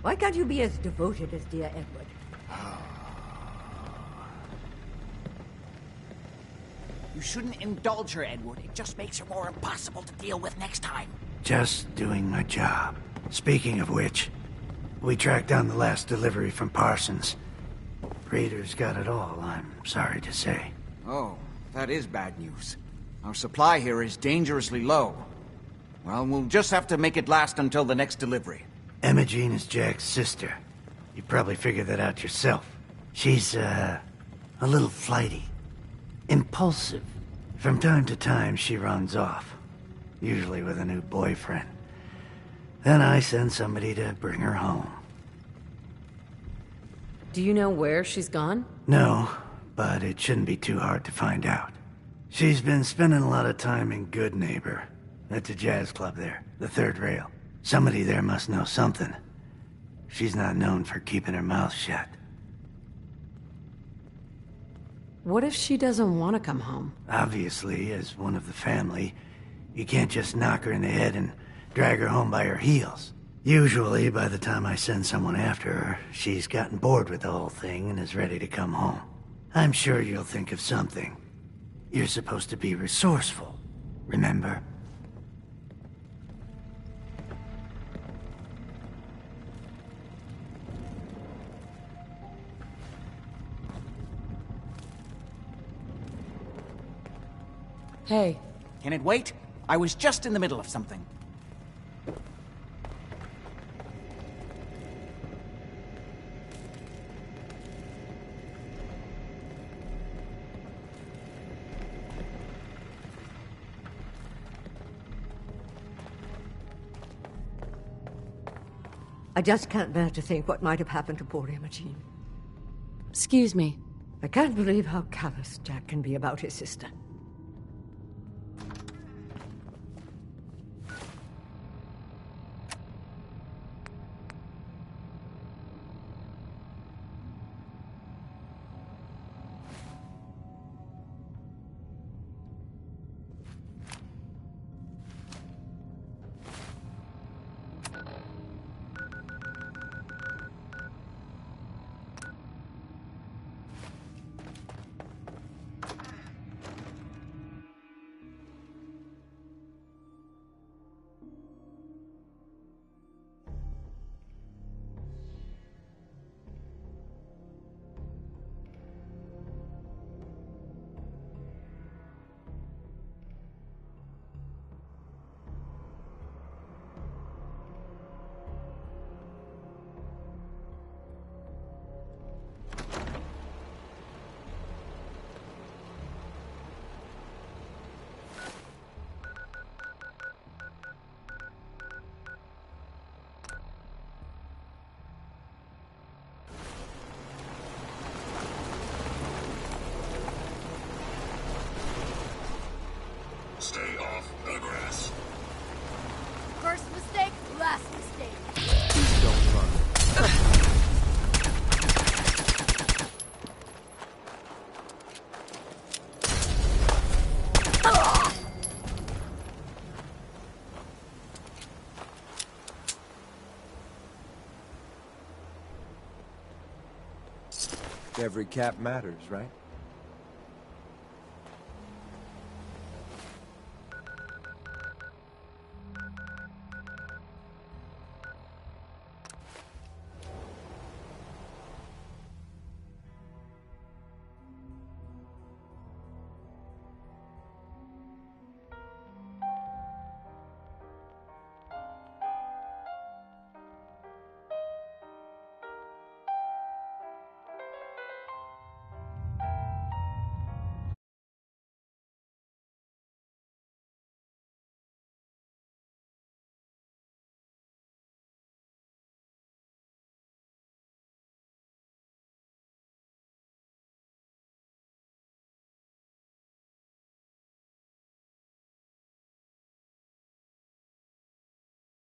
Why can't you be as devoted as dear Edward? You shouldn't indulge her, Edward. It just makes her more impossible to deal with next time. Just doing my job. Speaking of which, we tracked down the last delivery from Parsons. Raiders got it all, I'm sorry to say. Oh, that is bad news. Our supply here is dangerously low. Well, we'll just have to make it last until the next delivery. Imogene is Jack's sister. You probably figured that out yourself. She's, a little flighty. Impulsive. From time to time, she runs off. Usually with a new boyfriend. Then I send somebody to bring her home. Do you know where she's gone? No, but it shouldn't be too hard to find out. She's been spending a lot of time in Good Neighbor. That's a jazz club there, the third rail. Somebody there must know something. She's not known for keeping her mouth shut. What if she doesn't want to come home? Obviously, as one of the family, you can't just knock her in the head and drag her home by her heels. Usually, by the time I send someone after her, she's gotten bored with the whole thing and is ready to come home. I'm sure you'll think of something. You're supposed to be resourceful, remember? Hey. Can it wait? I was just in the middle of something. I just can't bear to think what might have happened to poor Imogene. Excuse me. I can't believe how callous Jack can be about his sister. Every cap matters, right?